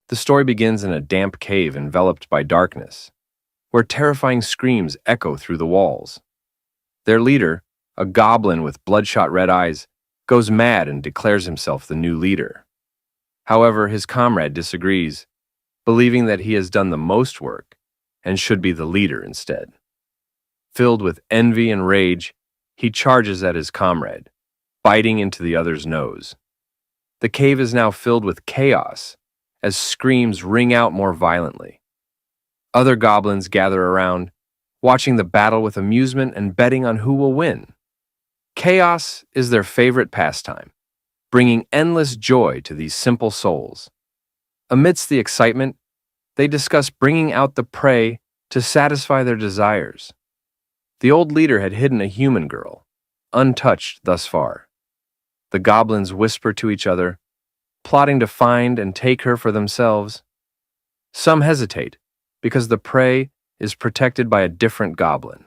The story begins in a damp cave enveloped by darkness, where terrifying screams echo through the walls. Their leader, a goblin with bloodshot red eyes, goes mad and declares himself the new leader. However, his comrade disagrees, believing that he has done the most work and should be the leader instead. Filled with envy and rage, he charges at his comrade, biting into the other's nose. The cave is now filled with chaos as screams ring out more violently. Other goblins gather around, watching the battle with amusement and betting on who will win. Chaos is their favorite pastime, bringing endless joy to these simple souls. Amidst the excitement, they discuss bringing out the prey to satisfy their desires. The old leader had hidden a human girl, untouched thus far. The goblins whisper to each other, plotting to find and take her for themselves. Some hesitate, because the prey is protected by a different goblin.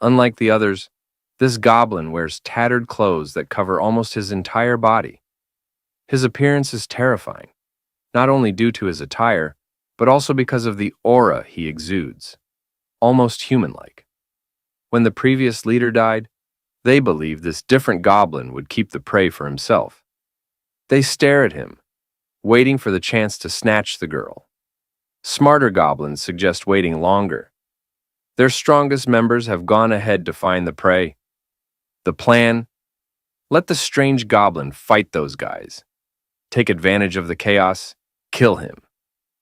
Unlike the others, this goblin wears tattered clothes that cover almost his entire body. His appearance is terrifying, not only due to his attire, but also because of the aura he exudes, almost human-like. When the previous leader died, they believed this different goblin would keep the prey for himself. They stare at him, waiting for the chance to snatch the girl. Smarter goblins suggest waiting longer. Their strongest members have gone ahead to find the prey. The plan? Let the strange goblin fight those guys, take advantage of the chaos, kill him,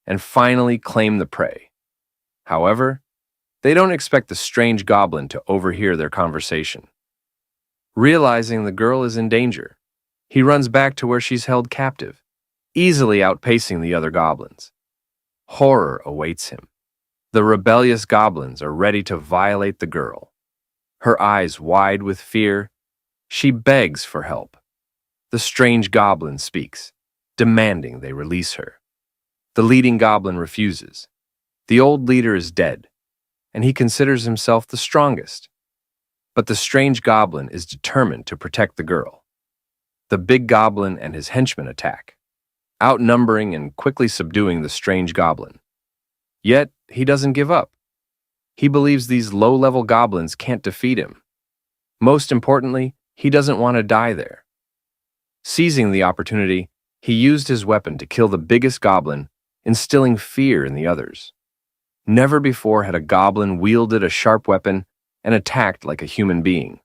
and finally claim the prey. However, they don't expect the strange goblin to overhear their conversation. Realizing the girl is in danger, he runs back to where she's held captive, easily outpacing the other goblins. Horror awaits him. The rebellious goblins are ready to violate the girl. Her eyes wide with fear, she begs for help. The strange goblin speaks, demanding they release her. The leading goblin refuses. The old leader is dead, and he considers himself the strongest. But the strange goblin is determined to protect the girl. The big goblin and his henchmen attack, outnumbering and quickly subduing the strange goblin. Yet, he doesn't give up. He believes these low-level goblins can't defeat him. Most importantly, he doesn't want to die there. Seizing the opportunity, he used his weapon to kill the biggest goblin, instilling fear in the others. Never before had a goblin wielded a sharp weapon and attacked like a human being.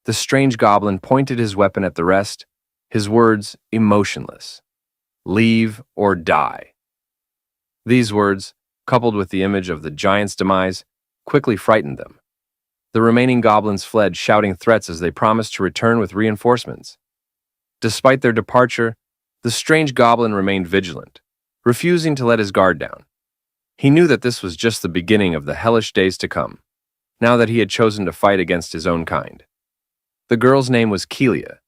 The strange goblin pointed his weapon at the rest, his words emotionless. Leave or die. These words, coupled with the image of the giant's demise, quickly frightened them. The remaining goblins fled, shouting threats as they promised to return with reinforcements. Despite their departure, the strange goblin remained vigilant, refusing to let his guard down. He knew that this was just the beginning of the hellish days to come, now that he had chosen to fight against his own kind. The girl's name was Kelia.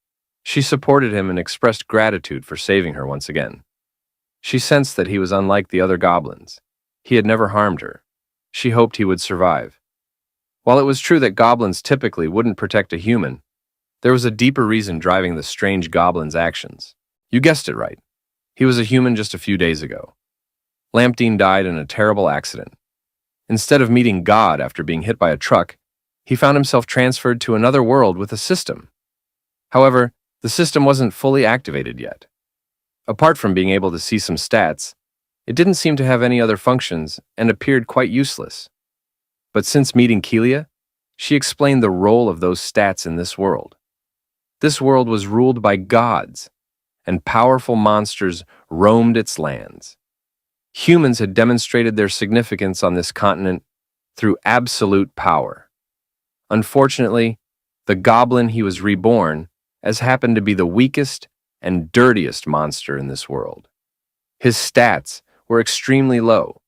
She supported him and expressed gratitude for saving her once again. She sensed that he was unlike the other goblins. He had never harmed her. She hoped he would survive. While it was true that goblins typically wouldn't protect a human, there was a deeper reason driving the strange goblin's actions. You guessed it right. He was a human just a few days ago. Dian died in a terrible accident. Instead of meeting God after being hit by a truck, he found himself transferred to another world with a system. However, the system wasn't fully activated yet. Apart from being able to see some stats, it didn't seem to have any other functions and appeared quite useless. But since meeting Kelia, she explained the role of those stats in this world. This world was ruled by gods, and powerful monsters roamed its lands. Humans had demonstrated their significance on this continent through absolute power. Unfortunately, the goblin he was reborn as happened to be the weakest and dirtiest monster in this world. His stats were extremely low,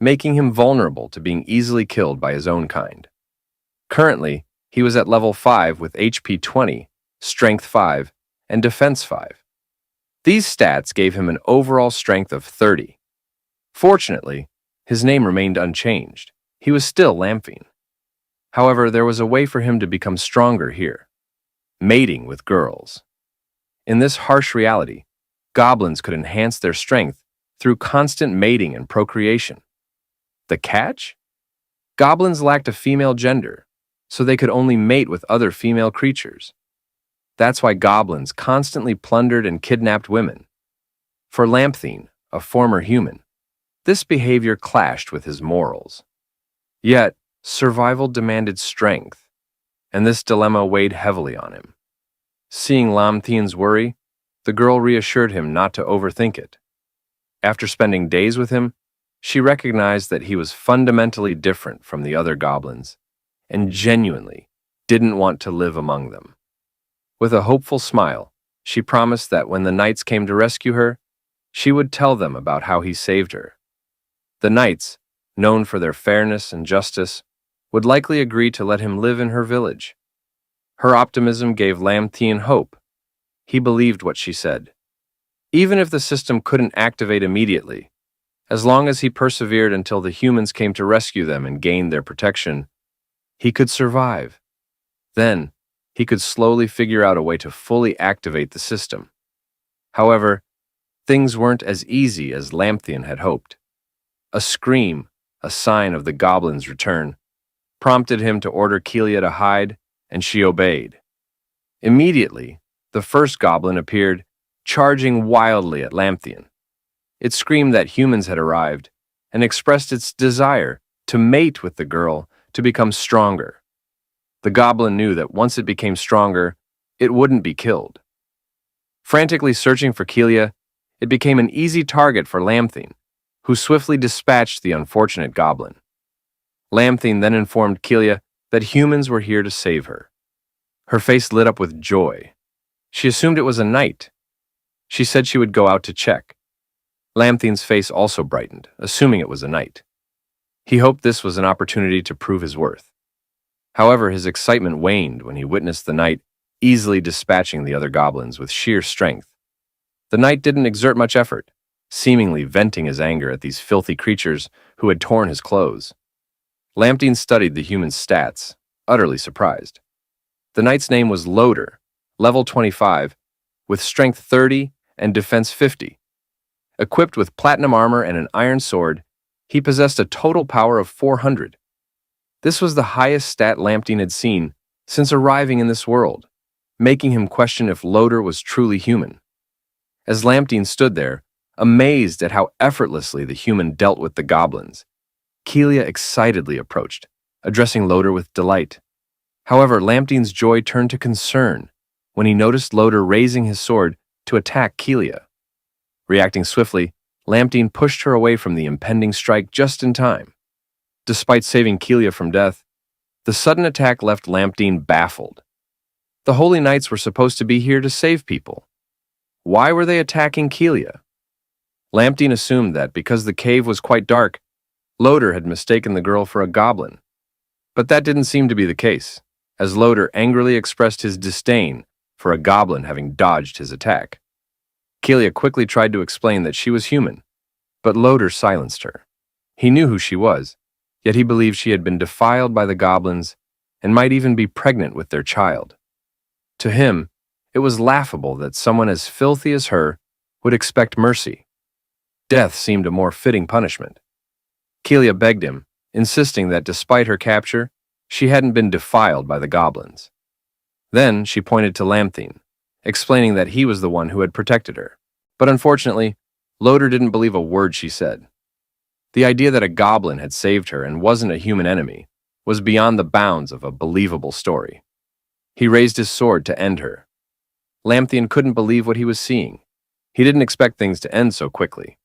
making him vulnerable to being easily killed by his own kind. Currently, he was at level 5 with HP 20, Strength 5, and Defense 5. These stats gave him an overall strength of 30. Fortunately, his name remained unchanged. He was still Lamphine. However, there was a way for him to become stronger here: mating with girls. In this harsh reality, goblins could enhance their strength through constant mating and procreation. The catch? Goblins lacked a female gender, so they could only mate with other female creatures. That's why goblins constantly plundered and kidnapped women. For Lamthine, a former human, this behavior clashed with his morals. Yet, survival demanded strength, and this dilemma weighed heavily on him. Seeing Lamthine's worry, the girl reassured him not to overthink it. After spending days with him, she recognized that he was fundamentally different from the other goblins and genuinely didn't want to live among them. With a hopeful smile, she promised that when the knights came to rescue her, she would tell them about how he saved her. The knights, known for their fairness and justice, would likely agree to let him live in her village. Her optimism gave Lamthine hope. He believed what she said. Even if the system couldn't activate immediately, as long as he persevered until the humans came to rescue them and gained their protection, he could survive. Then, he could slowly figure out a way to fully activate the system. However, things weren't as easy as Lamthine had hoped. A scream, a sign of the goblin's return, prompted him to order Kelia to hide, and she obeyed. Immediately, the first goblin appeared, charging wildly at Lamthine. It screamed that humans had arrived and expressed its desire to mate with the girl to become stronger. The goblin knew that once it became stronger, it wouldn't be killed. Frantically searching for Kelia, it became an easy target for Lamthine, who swiftly dispatched the unfortunate goblin. Lamthine then informed Kelia that humans were here to save her. Her face lit up with joy. She assumed it was a knight. She said she would go out to check. Lamthine's face also brightened, assuming it was a knight. He hoped this was an opportunity to prove his worth. However, his excitement waned when he witnessed the knight easily dispatching the other goblins with sheer strength. The knight didn't exert much effort, seemingly venting his anger at these filthy creatures who had torn his clothes. Lamthine studied the human's stats, utterly surprised. The knight's name was low.Later, level 25, with strength 30 and defense 50. Equipped with platinum armor and an iron sword, he possessed a total power of 400. This was the highest stat Lamthine had seen since arriving in this world, making him question if low.Later was truly human. As Lamthine stood there, amazed at how effortlessly the human dealt with the goblins, Kelia excitedly approached, addressing low.Later with delight. However, Lamthine's joy turned to concern when he noticed low.Later raising his sword to attack Kelia. Reacting swiftly, Lamthine pushed her away from the impending strike just in time. Despite saving Kelia from death, the sudden attack left Lamthine baffled. The Holy Knights were supposed to be here to save people. Why were they attacking Kelia? Lamthine assumed that because the cave was quite dark, low.Later had mistaken the girl for a goblin. But that didn't seem to be the case, as low.Later angrily expressed his disdain for a goblin having dodged his attack. Kelia quickly tried to explain that she was human, but low.Later silenced her. He knew who she was, yet he believed she had been defiled by the goblins and might even be pregnant with their child. To him, it was laughable that someone as filthy as her would expect mercy. Death seemed a more fitting punishment. Kelia begged him, insisting that despite her capture, she hadn't been defiled by the goblins. Then she pointed to Lamthine, explaining that he was the one who had protected her. But unfortunately, low.Later didn't believe a word she said. The idea that a goblin had saved her and wasn't a human enemy was beyond the bounds of a believable story. He raised his sword to end her. Lamthine couldn't believe what he was seeing. He didn't expect things to end so quickly.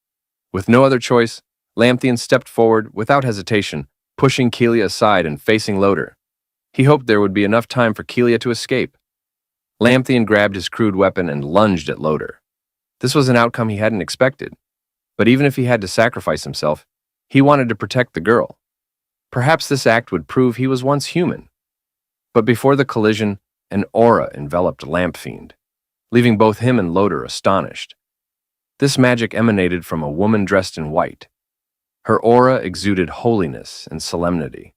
With no other choice, Lamthine stepped forward without hesitation, pushing Kelia aside and facing low.Later. He hoped there would be enough time for Kelia to escape. Lamthine grabbed his crude weapon and lunged at low.Later. This was an outcome he hadn't expected, but even if he had to sacrifice himself, he wanted to protect the girl. Perhaps this act would prove he was once human. But before the collision, an aura enveloped Lamthine, leaving both him and low.Later astonished. This magic emanated from a woman dressed in white. Her aura exuded holiness and solemnity.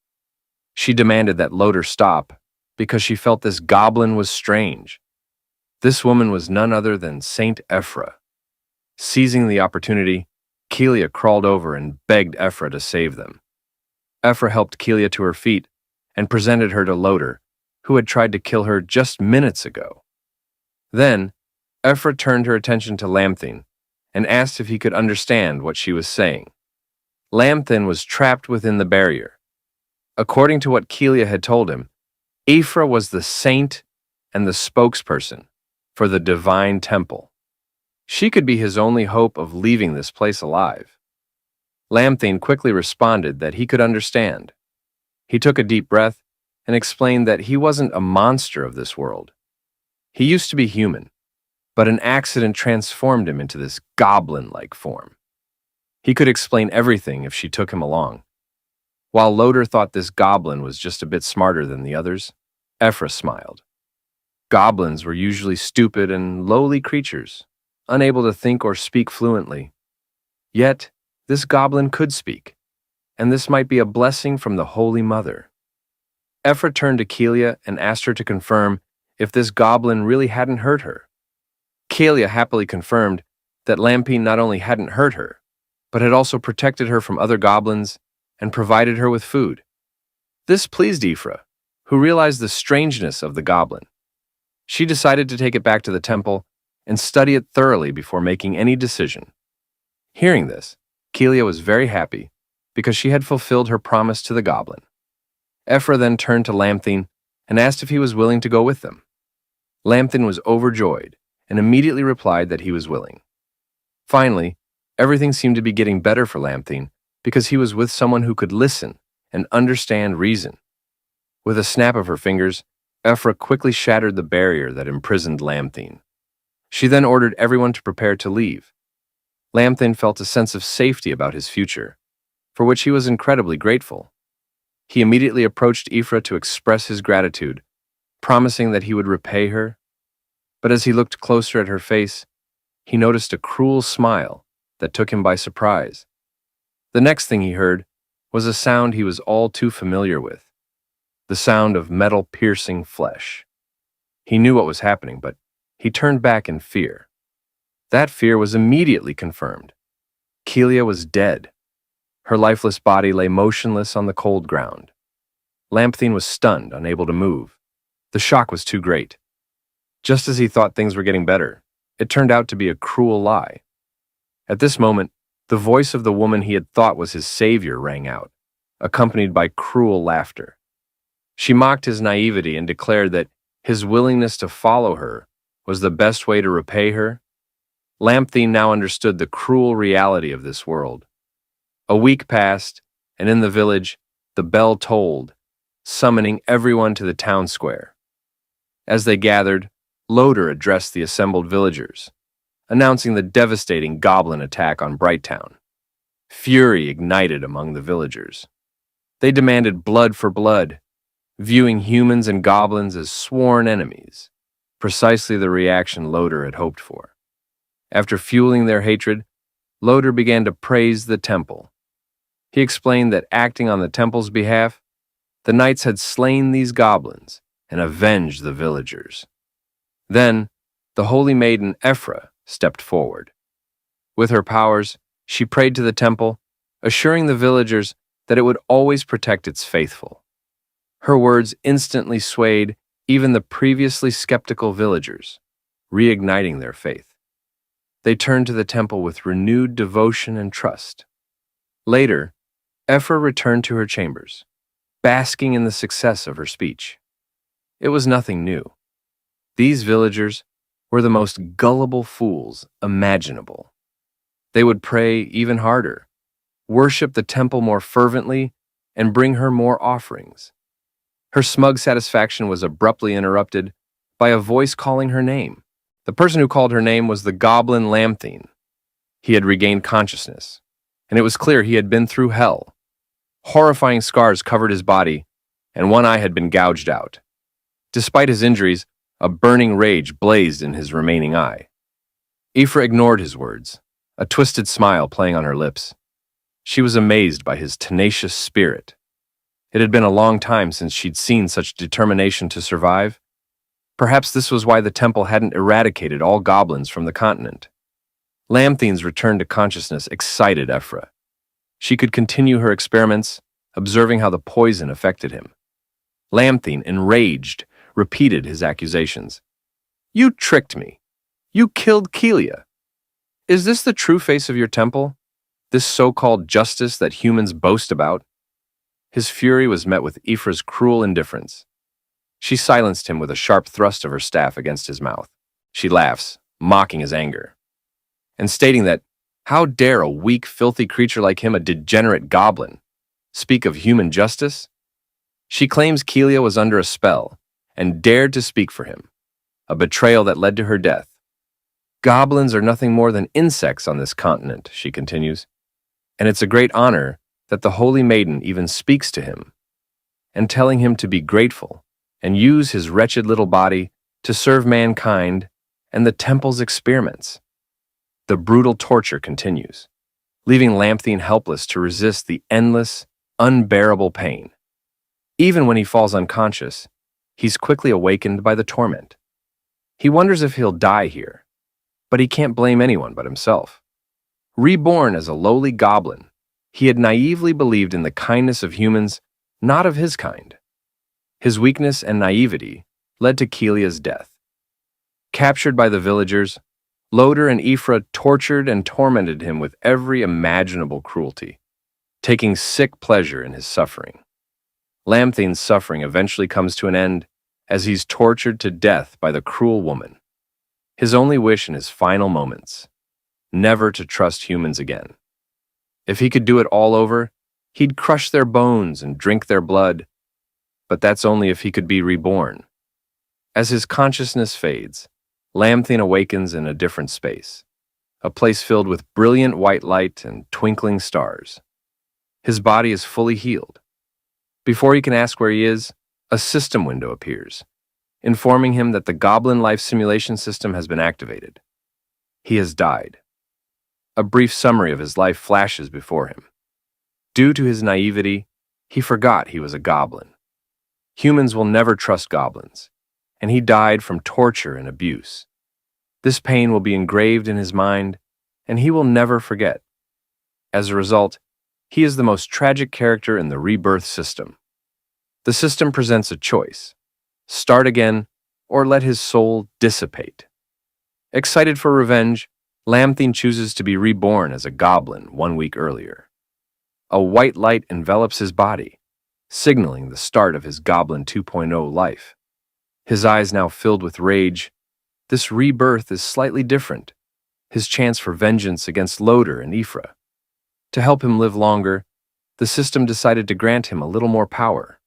She demanded that low.Later stop because she felt this goblin was strange. This woman was none other than Saint Ephra. Seizing the opportunity, Kelia crawled over and begged Ephra to save them. Ephra helped Kelia to her feet and presented her to low.Later, who had tried to kill her just minutes ago. Then, Ephra turned her attention to Lim Tian and asked if he could understand what she was saying. Lim Tian was trapped within the barrier. According to what Kelia had told him, Ephra was the saint and the spokesperson for the divine temple. She could be his only hope of leaving this place alive. Lim Tian quickly responded that he could understand. He took a deep breath and explained that he wasn't a monster of this world. He used to be human, but an accident transformed him into this goblin-like form. He could explain everything if she took him along. While low.Later thought this goblin was just a bit smarter than the others, Ephra smiled. Goblins were usually stupid and lowly creatures, unable to think or speak fluently. Yet, this goblin could speak, and this might be a blessing from the Holy Mother. Ephra turned to Kelia and asked her to confirm if this goblin really hadn't hurt her. Kelia happily confirmed that Lim Tian not only hadn't hurt her, but had also protected her from other goblins and provided her with food. This pleased Ephra, who realized the strangeness of the goblin. She decided to take it back to the temple and study it thoroughly before making any decision. Hearing this, Kelia was very happy because she had fulfilled her promise to the goblin. Ephra then turned to Lim Tian and asked if he was willing to go with them. Lim Tian was overjoyed and immediately replied that he was willing. Finally, everything seemed to be getting better for Lim Tian because he was with someone who could listen and understand reason. With a snap of her fingers, Ephra quickly shattered the barrier that imprisoned Lim Tian. She then ordered everyone to prepare to leave. Lim Tian felt a sense of safety about his future, for which he was incredibly grateful. He immediately approached Ephra to express his gratitude, promising that he would repay her. But as he looked closer at her face, he noticed a cruel smile that took him by surprise. The next thing he heard was a sound he was all too familiar with, the sound of metal piercing flesh. He knew what was happening, but he turned back in fear. That fear was immediately confirmed. Kelia was dead. Her lifeless body lay motionless on the cold ground. Lim Tian was stunned, unable to move. The shock was too great. Just as he thought things were getting better, it turned out to be a cruel lie. At this moment, the voice of the woman he had thought was his savior rang out, accompanied by cruel laughter. She mocked his naivety and declared that his willingness to follow her was the best way to repay her. Lim Tian now understood the cruel reality of this world. A week passed, and in the village, the bell tolled, summoning everyone to the town square. As they gathered, low.Later addressed the assembled villagers, announcing the devastating goblin attack on Brighttown. Fury ignited among the villagers. They demanded blood for blood, viewing humans and goblins as sworn enemies, precisely the reaction low.Later had hoped for. After fueling their hatred, low.Later began to praise the temple. He explained that acting on the temple's behalf, the knights had slain these goblins and avenged the villagers. Then, the holy maiden Ephra stepped forward. With her powers, she prayed to the temple, assuring the villagers that it would always protect its faithful. Her words instantly swayed even the previously skeptical villagers, reigniting their faith. They turned to the temple with renewed devotion and trust. Later, Ephra returned to her chambers, basking in the success of her speech. It was nothing new. These villagers were the most gullible fools imaginable. They would pray even harder, worship the temple more fervently, and bring her more offerings. Her smug satisfaction was abruptly interrupted by a voice calling her name. The person who called her name was the goblin Lim Tian. He had regained consciousness, and it was clear he had been through hell. Horrifying scars covered his body, and one eye had been gouged out. Despite his injuries, a burning rage blazed in his remaining eye. Ephra ignored his words, a twisted smile playing on her lips. She was amazed by his tenacious spirit. It had been a long time since she'd seen such determination to survive. Perhaps this was why the temple hadn't eradicated all goblins from the continent. Lamthine's return to consciousness excited Ephra. She could continue her experiments, observing how the poison affected him. Lamthine, enraged, repeated his accusations. "You tricked me. You killed Kelia. Is this the true face of your temple? This so-called justice that humans boast about?" His fury was met with Ephra's cruel indifference. She silenced him with a sharp thrust of her staff against his mouth. She laughs, mocking his anger, and stating that, how dare a weak, filthy creature like him, a degenerate goblin, speak of human justice? She claims Kelia was under a spell and dared to speak for him, a betrayal that led to her death. "Goblins are nothing more than insects on this continent," she continues, "and it's a great honor that the Holy Maiden even speaks to him, and telling him to be grateful and use his wretched little body to serve mankind and the temple's experiments." The brutal torture continues, leaving Lamthine helpless to resist the endless, unbearable pain. Even when he falls unconscious, he's quickly awakened by the torment. He wonders if he'll die here, but he can't blame anyone but himself. Reborn as a lowly goblin, he had naively believed in the kindness of humans, not of his kind. His weakness and naivety led to Kelia's death. Captured by the villagers, low.Later and Ephra tortured and tormented him with every imaginable cruelty, taking sick pleasure in his suffering. Lamthine's suffering eventually comes to an end as he's tortured to death by the cruel woman. His only wish in his final moments, never to trust humans again. If he could do it all over, he'd crush their bones and drink their blood, but that's only if he could be reborn. As his consciousness fades, Lamthine awakens in a different space, a place filled with brilliant white light and twinkling stars. His body is fully healed. Before he can ask where he is, a system window appears, informing him that the Goblin Life Simulation System has been activated. He has died. A brief summary of his life flashes before him. Due to his naivety, he forgot he was a goblin. Humans will never trust goblins, and he died from torture and abuse. This pain will be engraved in his mind, and he will never forget. As a result, he is the most tragic character in the Rebirth system. The system presents a choice: start again, or let his soul dissipate. Excited for revenge, Lamthine chooses to be reborn as a goblin 1 week earlier. A white light envelops his body, signaling the start of his Goblin 2.0 life. His eyes now filled with rage, this rebirth is slightly different, his chance for vengeance against low.Later and Ephra. To help him live longer, the system decided to grant him a little more power.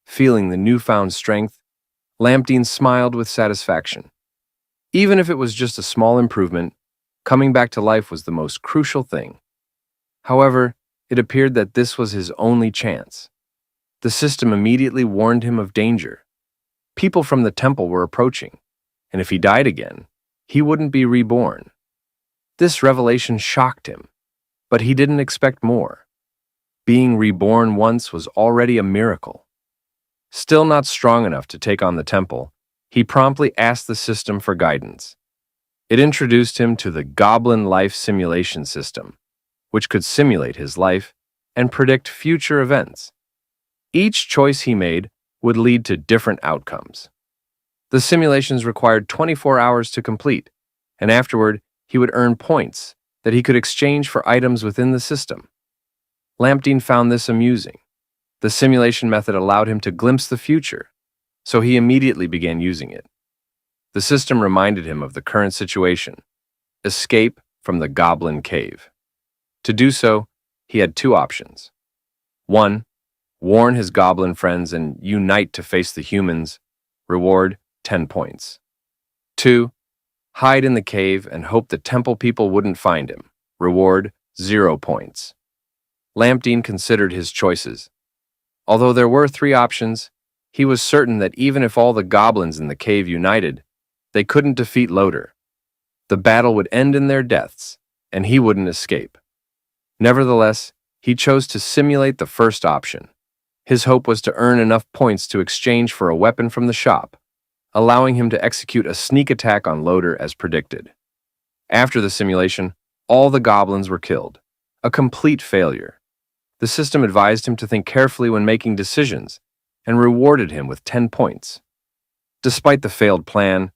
Feeling the newfound strength, Lamthine smiled with satisfaction. Even if it was just a small improvement, coming back to life was the most crucial thing. However, it appeared that this was his only chance. The system immediately warned him of danger. People from the temple were approaching, and if he died again, he wouldn't be reborn. This revelation shocked him, but he didn't expect more. Being reborn once was already a miracle. Still not strong enough to take on the temple, he promptly asked the system for guidance. It introduced him to the Goblin Life Simulation System, which could simulate his life and predict future events. Each choice he made would lead to different outcomes. The simulations required 24 hours to complete, and afterward, he would earn points that he could exchange for items within the system. Lamthine found this amusing. The simulation method allowed him to glimpse the future, so he immediately began using it. The system reminded him of the current situation: escape from the Goblin Cave. To do so, he had two options. 1. Warn his goblin friends and unite to face the humans, reward 10 points. 2. Hide in the cave and hope the temple people wouldn't find him, reward 0 points. Lamthine considered his choices. Although there were 3 options, he was certain that even if all the goblins in the cave united, they couldn't defeat low.Later. The battle would end in their deaths, and he wouldn't escape. Nevertheless, he chose to simulate the first option. His hope was to earn enough points to exchange for a weapon from the shop, allowing him to execute a sneak attack on low.Later as predicted. After the simulation, All the goblins were killed. A complete failure. The system advised him to think carefully when making decisions and rewarded him with 10 points. Despite the failed plan,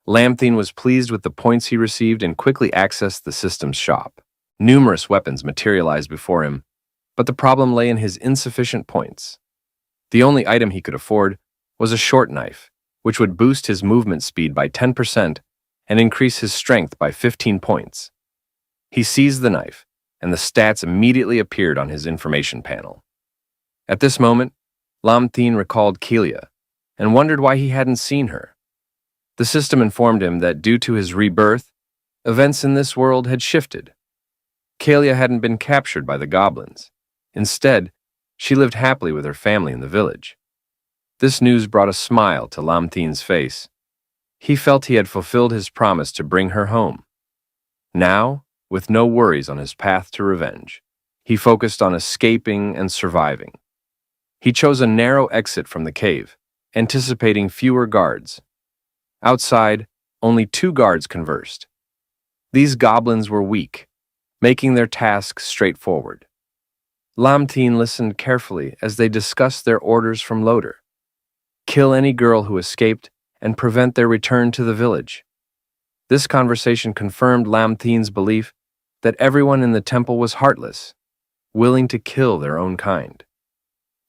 Lim Tian was pleased with the points he received and quickly accessed the system's shop. Numerous weapons materialized before him, but the problem lay in his insufficient points. The only item he could afford was a short knife, which would boost his movement speed by 10% and increase his strength by 15 points. He seized the knife, and the stats immediately appeared on his information panel. At this moment, Lim Tian recalled Kelia and wondered why he hadn't seen her. The system informed him that due to his rebirth, events in this world had shifted. Kelia hadn't been captured by the goblins. Instead, she lived happily with her family in the village. This news brought a smile to Lim Tian's face. He felt he had fulfilled his promise to bring her home. Now, with no worries on his path to revenge, he focused on escaping and surviving. He chose a narrow exit from the cave, anticipating fewer guards. Outside, only 2 guards conversed. These goblins were weak, making their task straightforward. Lim Tian listened carefully as they discussed their orders from low.Later. Kill any girl who escaped and prevent their return to the village. This conversation confirmed Lim Tian's belief that everyone in the temple was heartless, willing to kill their own kind.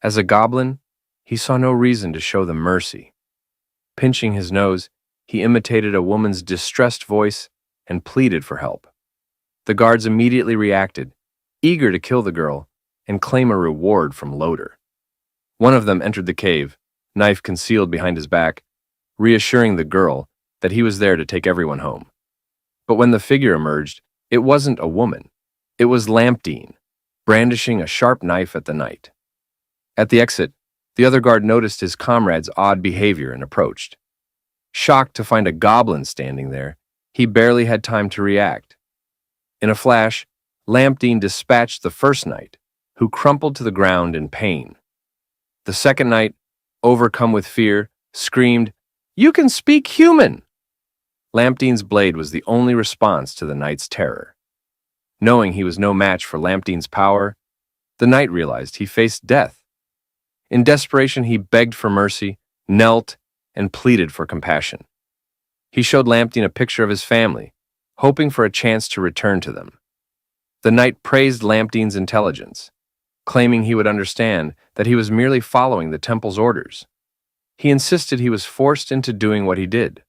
As a goblin, he saw no reason to show them mercy. Pinching his nose, he imitated a woman's distressed voice and pleaded for help. The guards immediately reacted, eager to kill the girl and claim a reward from low.Later. One of them entered the cave, knife concealed behind his back, reassuring the girl that he was there to take everyone home. But when the figure emerged, it wasn't a woman. It was Lim Tian, brandishing a sharp knife at the knight. At the exit, the other guard noticed his comrade's odd behavior and approached. Shocked to find a goblin standing there, he barely had time to react. In a flash, Lim Tian dispatched the first knight, who crumpled to the ground in pain. The second knight, overcome with fear, screamed, "You can speak human!" Lim Tian's blade was the only response to the knight's terror. Knowing he was no match for Lim Tian's power, the knight realized he faced death. In desperation, he begged for mercy, knelt, and pleaded for compassion. He showed Lim Tian a picture of his family, hoping for a chance to return to them. The knight praised Lim Tian's intelligence, claiming he would understand that he was merely following the temple's orders. He insisted he was forced into doing what he did.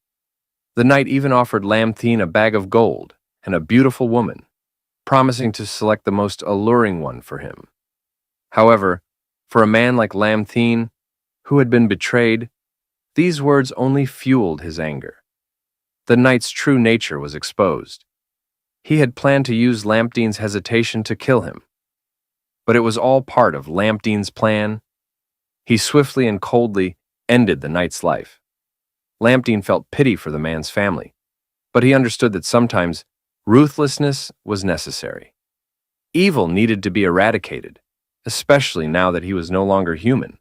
The knight even offered Lim Tian a bag of gold and a beautiful woman, promising to select the most alluring one for him. However, for a man like Lim Tian, who had been betrayed, these words only fueled his anger. The knight's true nature was exposed. He had planned to use Lim Tian's hesitation to kill him. But it was all part of Lim Tian's plan. He swiftly and coldly ended the knight's life. Lim Tian felt pity for the man's family, but he understood that sometimes ruthlessness was necessary. Evil needed to be eradicated, especially now that he was no longer human.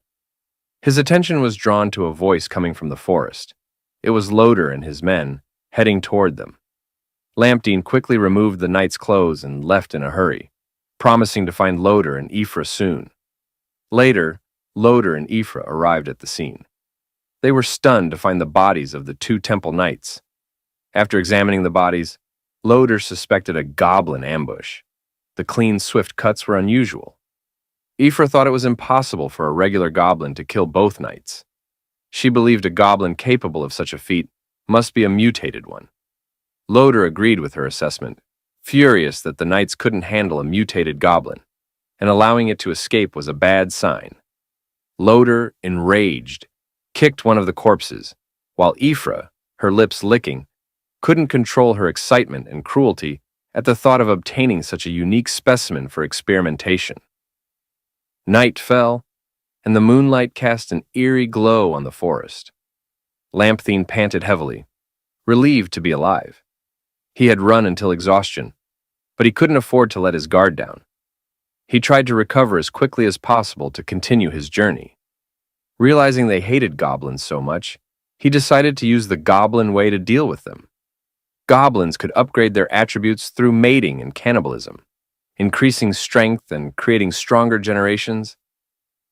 His attention was drawn to a voice coming from the forest. It was low.Later and his men, heading toward them. Lim Tian quickly removed the knight's clothes and left in a hurry, promising to find low.Later and Ifra soon. Later, low.Later and Ifra arrived at the scene. They were stunned to find the bodies of the 2 temple knights. After examining the bodies, low.Later suspected a goblin ambush. The clean, swift cuts were unusual. Ifra thought it was impossible for a regular goblin to kill both knights. She believed a goblin capable of such a feat must be a mutated one. Low.Later agreed with her assessment, furious that the knights couldn't handle a mutated goblin, and allowing it to escape was a bad sign. Low.Later, enraged, kicked one of the corpses, while Ifra, her lips licking, couldn't control her excitement and cruelty at the thought of obtaining such a unique specimen for experimentation. Night fell, and the moonlight cast an eerie glow on the forest. Lim Tian panted heavily, relieved to be alive. He had run until exhaustion, but he couldn't afford to let his guard down. He tried to recover as quickly as possible to continue his journey. Realizing they hated goblins so much, he decided to use the goblin way to deal with them. Goblins could upgrade their attributes through mating and cannibalism, increasing strength and creating stronger generations.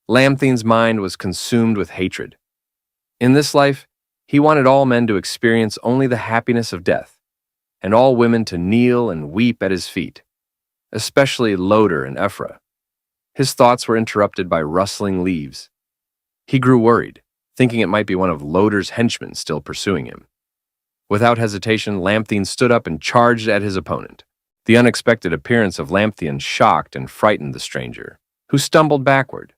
Lam Tian's mind was consumed with hatred. In this life, he wanted all men to experience only the happiness of death, and all women to kneel and weep at his feet, especially low.Later and Ephra. His thoughts were interrupted by rustling leaves. He grew worried, thinking it might be one of low.Later's henchmen still pursuing him. Without hesitation, Lam Tian stood up and charged at his opponent. The unexpected appearance of Lam Tian shocked and frightened the stranger, who stumbled backward.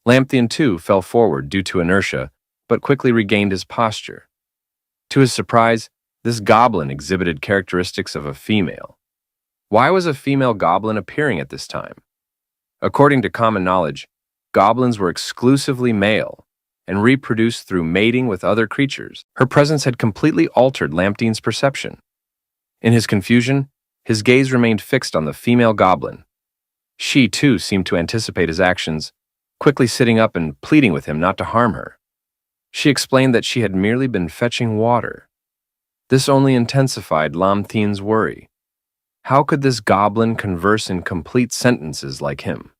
Lam Tian, too, fell forward due to inertia, but quickly regained his posture. To his surprise, this goblin exhibited characteristics of a female. Why was a female goblin appearing at this time? According to common knowledge, goblins were exclusively male and reproduced through mating with other creatures. Her presence had completely altered Lam Tian's perception. In his confusion, his gaze remained fixed on the female goblin. She, too, seemed to anticipate his actions, quickly sitting up and pleading with him not to harm her. She explained that she had merely been fetching water. This only intensified Lam Tian's worry. How could this goblin converse in complete sentences like him?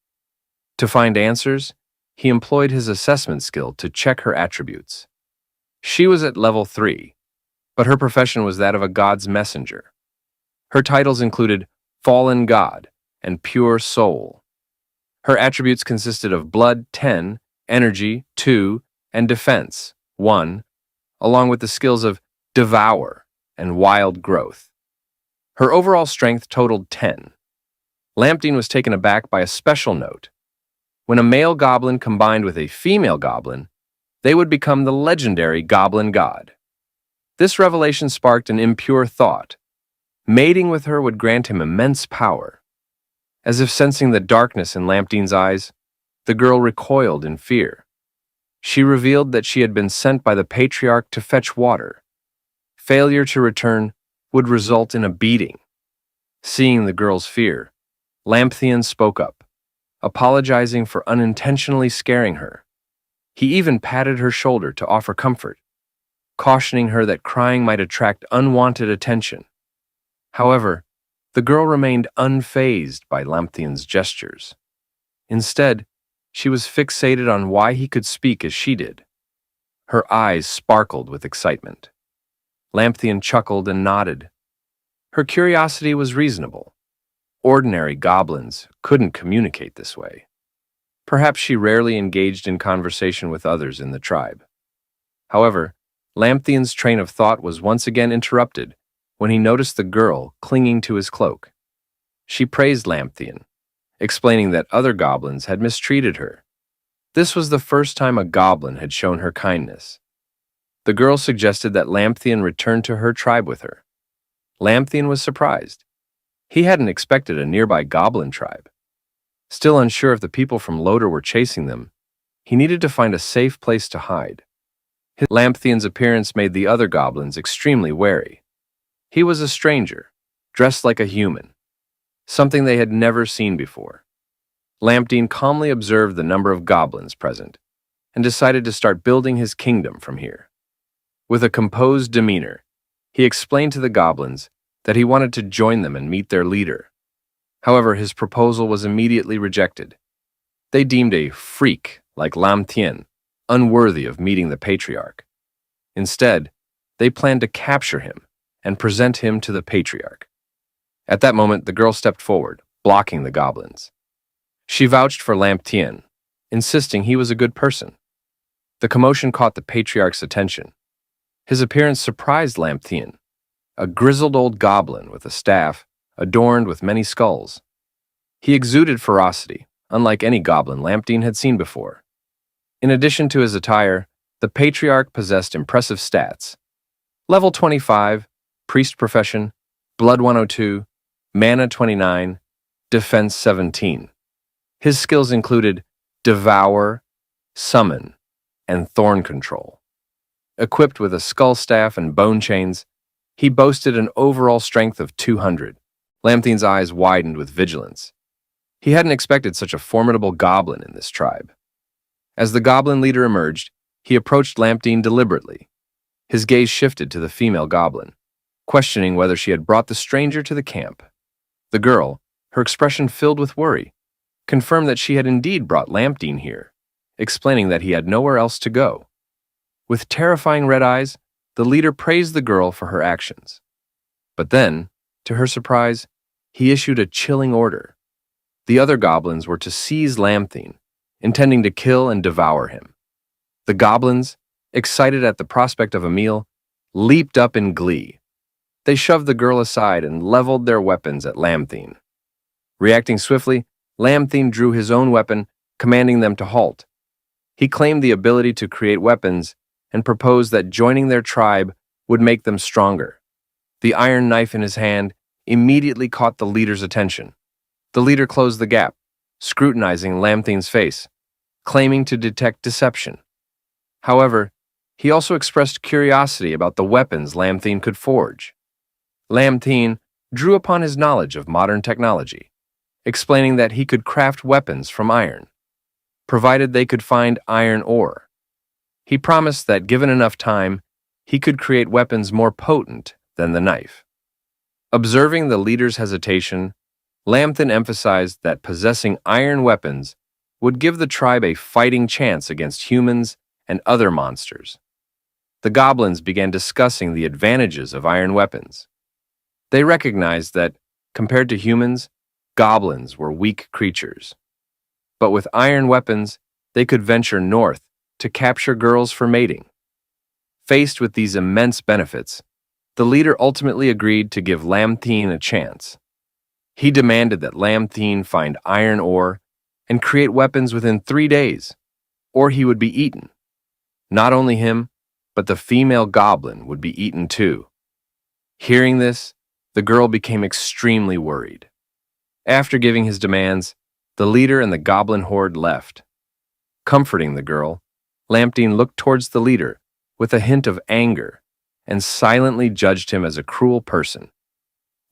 To find answers, he employed his assessment skill to check her attributes. She was at level 3, but her profession was that of a god's messenger. Her titles included Fallen God and Pure Soul. Her attributes consisted of Blood 10, Energy 2, and Defense 1, along with the skills of Devour and Wild Growth. Her overall strength totaled 10. Lam Tian was taken aback by a special note. When a male goblin combined with a female goblin, they would become the legendary Goblin God. This revelation sparked an impure thought. Mating with her would grant him immense power. As if sensing the darkness in Lam Tian's eyes, the girl recoiled in fear. She revealed that she had been sent by the patriarch to fetch water. Failure to return would result in a beating. Seeing the girl's fear, Lam Tian spoke up, apologizing for unintentionally scaring her. He even patted her shoulder to offer comfort, cautioning her that crying might attract unwanted attention. However, the girl remained unfazed by Lam Tian's gestures. Instead, she was fixated on why he could speak as she did. Her eyes sparkled with excitement. Lam Tian chuckled and nodded. Her curiosity was reasonable. Ordinary goblins couldn't communicate this way. Perhaps she rarely engaged in conversation with others in the tribe. However, Lam Tian's train of thought was once again interrupted when he noticed the girl clinging to his cloak. She praised Lam Tian, explaining that other goblins had mistreated her. This was the first time a goblin had shown her kindness. The girl suggested that Lam Tian return to her tribe with her. Lam Tian was surprised. He hadn't expected a nearby goblin tribe. Still unsure if the people from low.Later were chasing them, he needed to find a safe place to hide. Lam Tian's appearance made the other goblins extremely wary. He was a stranger, dressed like a human, something they had never seen before. Lam Tian calmly observed the number of goblins present and decided to start building his kingdom from here. With a composed demeanor, he explained to the goblins that he wanted to join them and meet their leader. However, his proposal was immediately rejected. They deemed a freak like Lam Tian unworthy of meeting the patriarch. Instead, they planned to capture him and present him to the patriarch. At that moment, the girl stepped forward, blocking the goblins. She vouched for Lam Tian, insisting he was a good person. The commotion caught the patriarch's attention. His appearance surprised Lam Tian, a grizzled old goblin with a staff adorned with many skulls. He exuded ferocity, unlike any goblin Lam Tian had seen before. In addition to his attire, the patriarch possessed impressive stats. Level 25, Priest Profession, Blood 102, Mana 29, Defense 17. His skills included Devour, Summon, and Thorn Control. Equipped with a skull staff and bone chains, he boasted an overall strength of 200. Lam Tian's eyes widened with vigilance. He hadn't expected such a formidable goblin in this tribe. As the goblin leader emerged, he approached Lam Tian deliberately. His gaze shifted to the female goblin. questioning whether she had brought the stranger to the camp. The girl, her expression filled with worry, confirmed that she had indeed brought Dian here, explaining that he had nowhere else to go. With terrifying red eyes, the leader praised the girl for her actions. But then, to her surprise, he issued a chilling order. The other goblins were to seize Dian, intending to kill and devour him. The goblins, excited at the prospect of a meal, leaped up in glee. They shoved the girl aside and leveled their weapons at Dian. Reacting swiftly, Dian drew his own weapon, commanding them to halt. He claimed the ability to create weapons and proposed that joining their tribe would make them stronger. The iron knife in his hand immediately caught the leader's attention. The leader closed the gap, scrutinizing Dian's face, claiming to detect deception. However, he also expressed curiosity about the weapons Dian could forge. Dian drew upon his knowledge of modern technology, explaining that he could craft weapons from iron, provided they could find iron ore. He promised that given enough time, he could create weapons more potent than the knife. Observing the leader's hesitation, Dian emphasized that possessing iron weapons would give the tribe a fighting chance against humans and other monsters. The goblins began discussing the advantages of iron weapons. They recognized that, compared to humans, goblins were weak creatures. But with iron weapons, they could venture north to capture girls for mating. Faced with these immense benefits, the leader ultimately agreed to give Dian a chance. He demanded that Dian find iron ore and create weapons within 3 days, or he would be eaten. Not only him, but the female goblin would be eaten too. Hearing this, the girl became extremely worried. After giving his demands, the leader and the goblin horde left. Comforting the girl, Dian looked towards the leader with a hint of anger and silently judged him as a cruel person,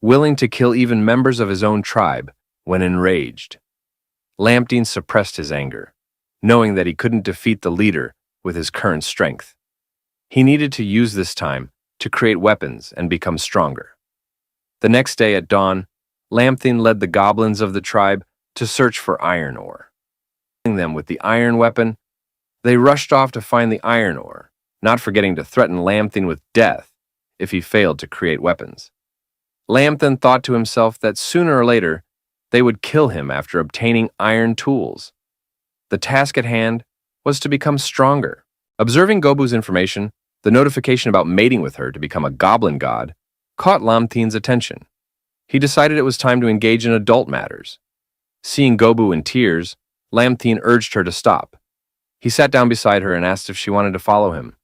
willing to kill even members of his own tribe when enraged. Dian suppressed his anger, knowing that he couldn't defeat the leader with his current strength. He needed to use this time to create weapons and become stronger. The next day at dawn, Dian led the goblins of the tribe to search for iron ore. Them with the iron weapon, they rushed off to find the iron ore, not forgetting to threaten Dian with death if he failed to create weapons. Dian thought to himself that sooner or later they would kill him after obtaining iron tools. The task at hand was to become stronger. Observing Gobu's information, the notification about mating with her to become a goblin god caught Dian's attention. He decided it was time to engage in adult matters. Seeing Gobu in tears, Dian urged her to stop. He sat down beside her and asked if she wanted to follow him.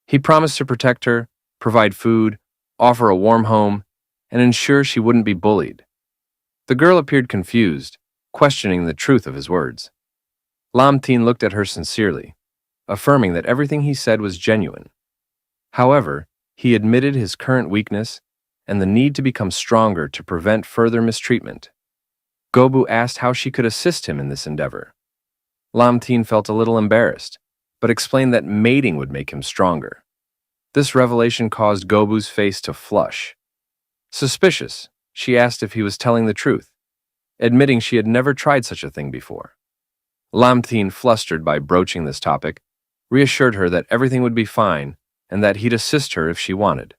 He promised to protect her, provide food, offer a warm home, and ensure she wouldn't be bullied. The girl appeared confused, questioning the truth of his words. Dian looked at her sincerely, affirming that everything he said was genuine. However, he admitted his current weakness and the need to become stronger to prevent further mistreatment. Gobu asked how she could assist him in this endeavor. Dian felt a little embarrassed, but explained that mating would make him stronger. This revelation caused Gobu's face to flush. Suspicious, she asked if he was telling the truth, admitting she had never tried such a thing before. Dian, flustered by broaching this topic, reassured her that everything would be fine and that he'd assist her if she wanted.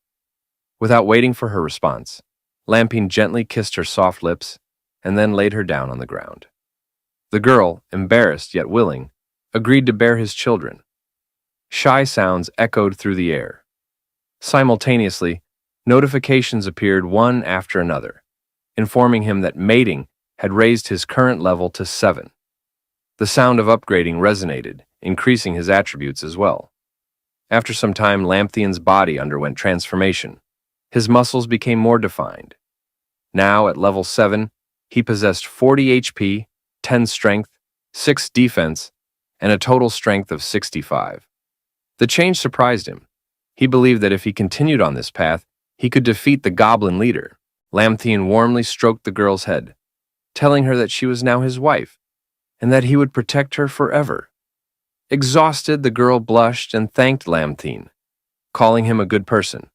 Without waiting for her response, Dian gently kissed her soft lips and then laid her down on the ground. The girl, embarrassed yet willing, agreed to bear his children. Shy sounds echoed through the air. Simultaneously, notifications appeared one after another, informing him that mating had raised his current level to 7. The sound of upgrading resonated, increasing his attributes as well. After some time, Dian's body underwent transformation. His muscles became more defined. Now, at level 7, he possessed 40 HP, 10 strength, 6 defense, and a total strength of 65. The change surprised him. He believed that if he continued on this path, he could defeat the goblin leader. Dian warmly stroked the girl's head, telling her that she was now his wife, and that he would protect her forever. Exhausted, the girl blushed and thanked Dian, calling him a good person.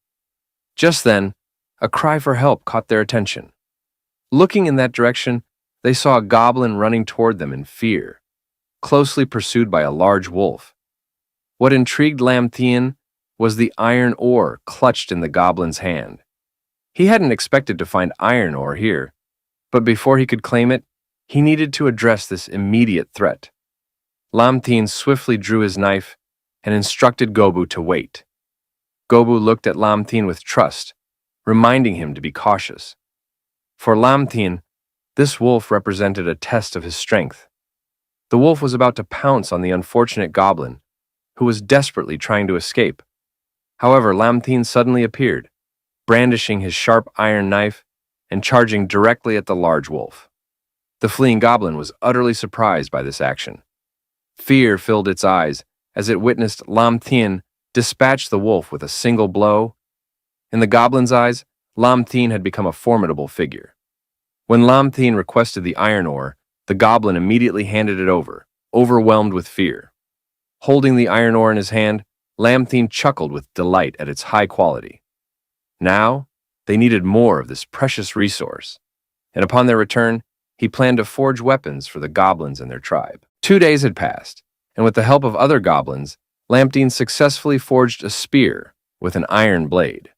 Just then, A cry for help caught their attention. Looking in that direction, they saw a goblin running toward them in fear, closely pursued by a large wolf. What intrigued Lim Tian was the iron ore clutched in the goblin's hand. He hadn't expected to find iron ore here, but before he could claim it, he needed to address this immediate threat. Lim Tian swiftly drew his knife and instructed Gobu to wait. Gobu looked at Lim Tian with trust, reminding him to be cautious. For Lim Tian, this wolf represented a test of his strength. The wolf was about to pounce on the unfortunate goblin, who was desperately trying to escape. However, Lim Tian suddenly appeared, brandishing his sharp iron knife and charging directly at the large wolf. The fleeing goblin was utterly surprised by this action. Fear filled its eyes as it witnessed Lim Tian dispatch the wolf with a single blow. In the goblin's eyes, Lim Tian had become a formidable figure. When Lim Tian requested the iron ore, the goblin immediately handed it over, overwhelmed with fear. Holding the iron ore in his hand, Lim Tian chuckled with delight at its high quality. Now, they needed more of this precious resource, and upon their return, he planned to forge weapons for the goblins and their tribe. 2 days had passed, and with the help of other goblins, Lim Tian successfully forged a spear with an iron blade.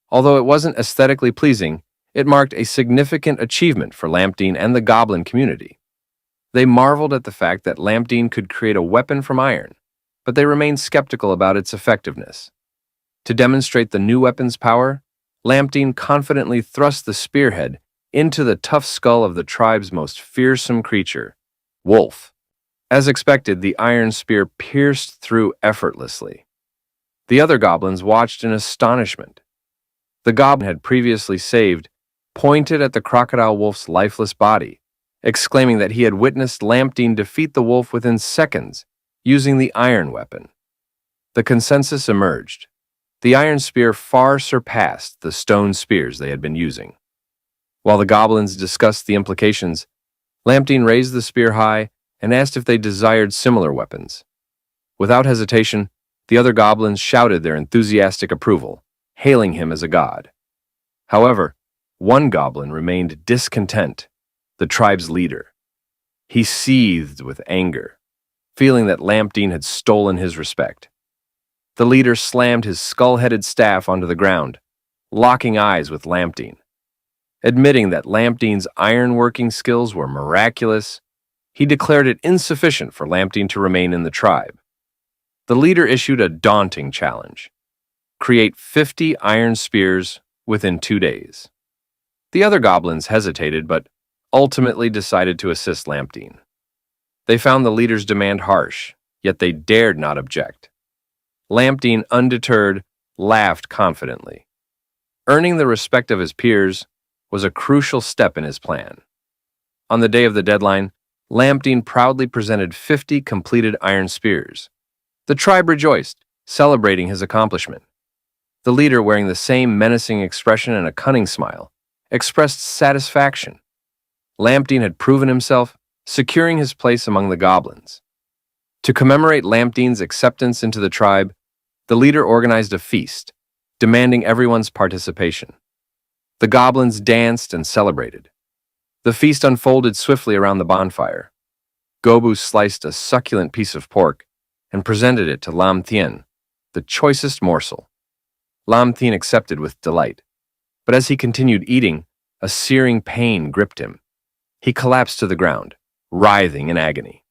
Although it wasn't aesthetically pleasing, it marked a significant achievement for Lim Tian and the goblin community. They marveled at the fact that Lim Tian could create a weapon from iron, but they remained skeptical about its effectiveness. To demonstrate the new weapon's power, Lim Tian confidently thrust the spearhead into the tough skull of the tribe's most fearsome creature, Wolf. As expected, the iron spear pierced through effortlessly. The other goblins watched in astonishment. The goblin had previously saved pointed at the crocodile wolf's lifeless body, exclaiming that he had witnessed Lim Tian defeat the wolf within seconds using the iron weapon. The consensus emerged. The iron spear far surpassed the stone spears they had been using. While the goblins discussed the implications, Lim Tian raised the spear high and asked if they desired similar weapons. Without hesitation, the other goblins shouted their enthusiastic approval, hailing him as a god. However, one goblin remained discontent, the tribe's leader. He seethed with anger, feeling that Lim Tian had stolen his respect. The leader slammed his skull-headed staff onto the ground, locking eyes with Lim Tian. Admitting that Lim Tian's iron-working skills were miraculous, he declared it insufficient for Lim Tian to remain in the tribe. The leader issued a daunting challenge: create 50 iron spears within 2 days. The other goblins hesitated, but ultimately decided to assist Lim Tian. They found the leader's demand harsh, yet they dared not object. Lim Tian, undeterred, laughed confidently. Earning the respect of his peers was a crucial step in his plan. On the day of the deadline, Lim Tian proudly presented 50 completed iron spears. The tribe rejoiced, celebrating his accomplishment. The leader, wearing the same menacing expression and a cunning smile, expressed satisfaction. Lim Tian had proven himself, securing his place among the goblins. To commemorate Lim Tian's acceptance into the tribe, the leader organized a feast, demanding everyone's participation. The goblins danced and celebrated. The feast unfolded swiftly around the bonfire. Gobu sliced a succulent piece of pork and presented it to Lim Tian, the choicest morsel. Lim Tian accepted with delight, but as he continued eating, a searing pain gripped him. He collapsed to the ground, writhing in agony.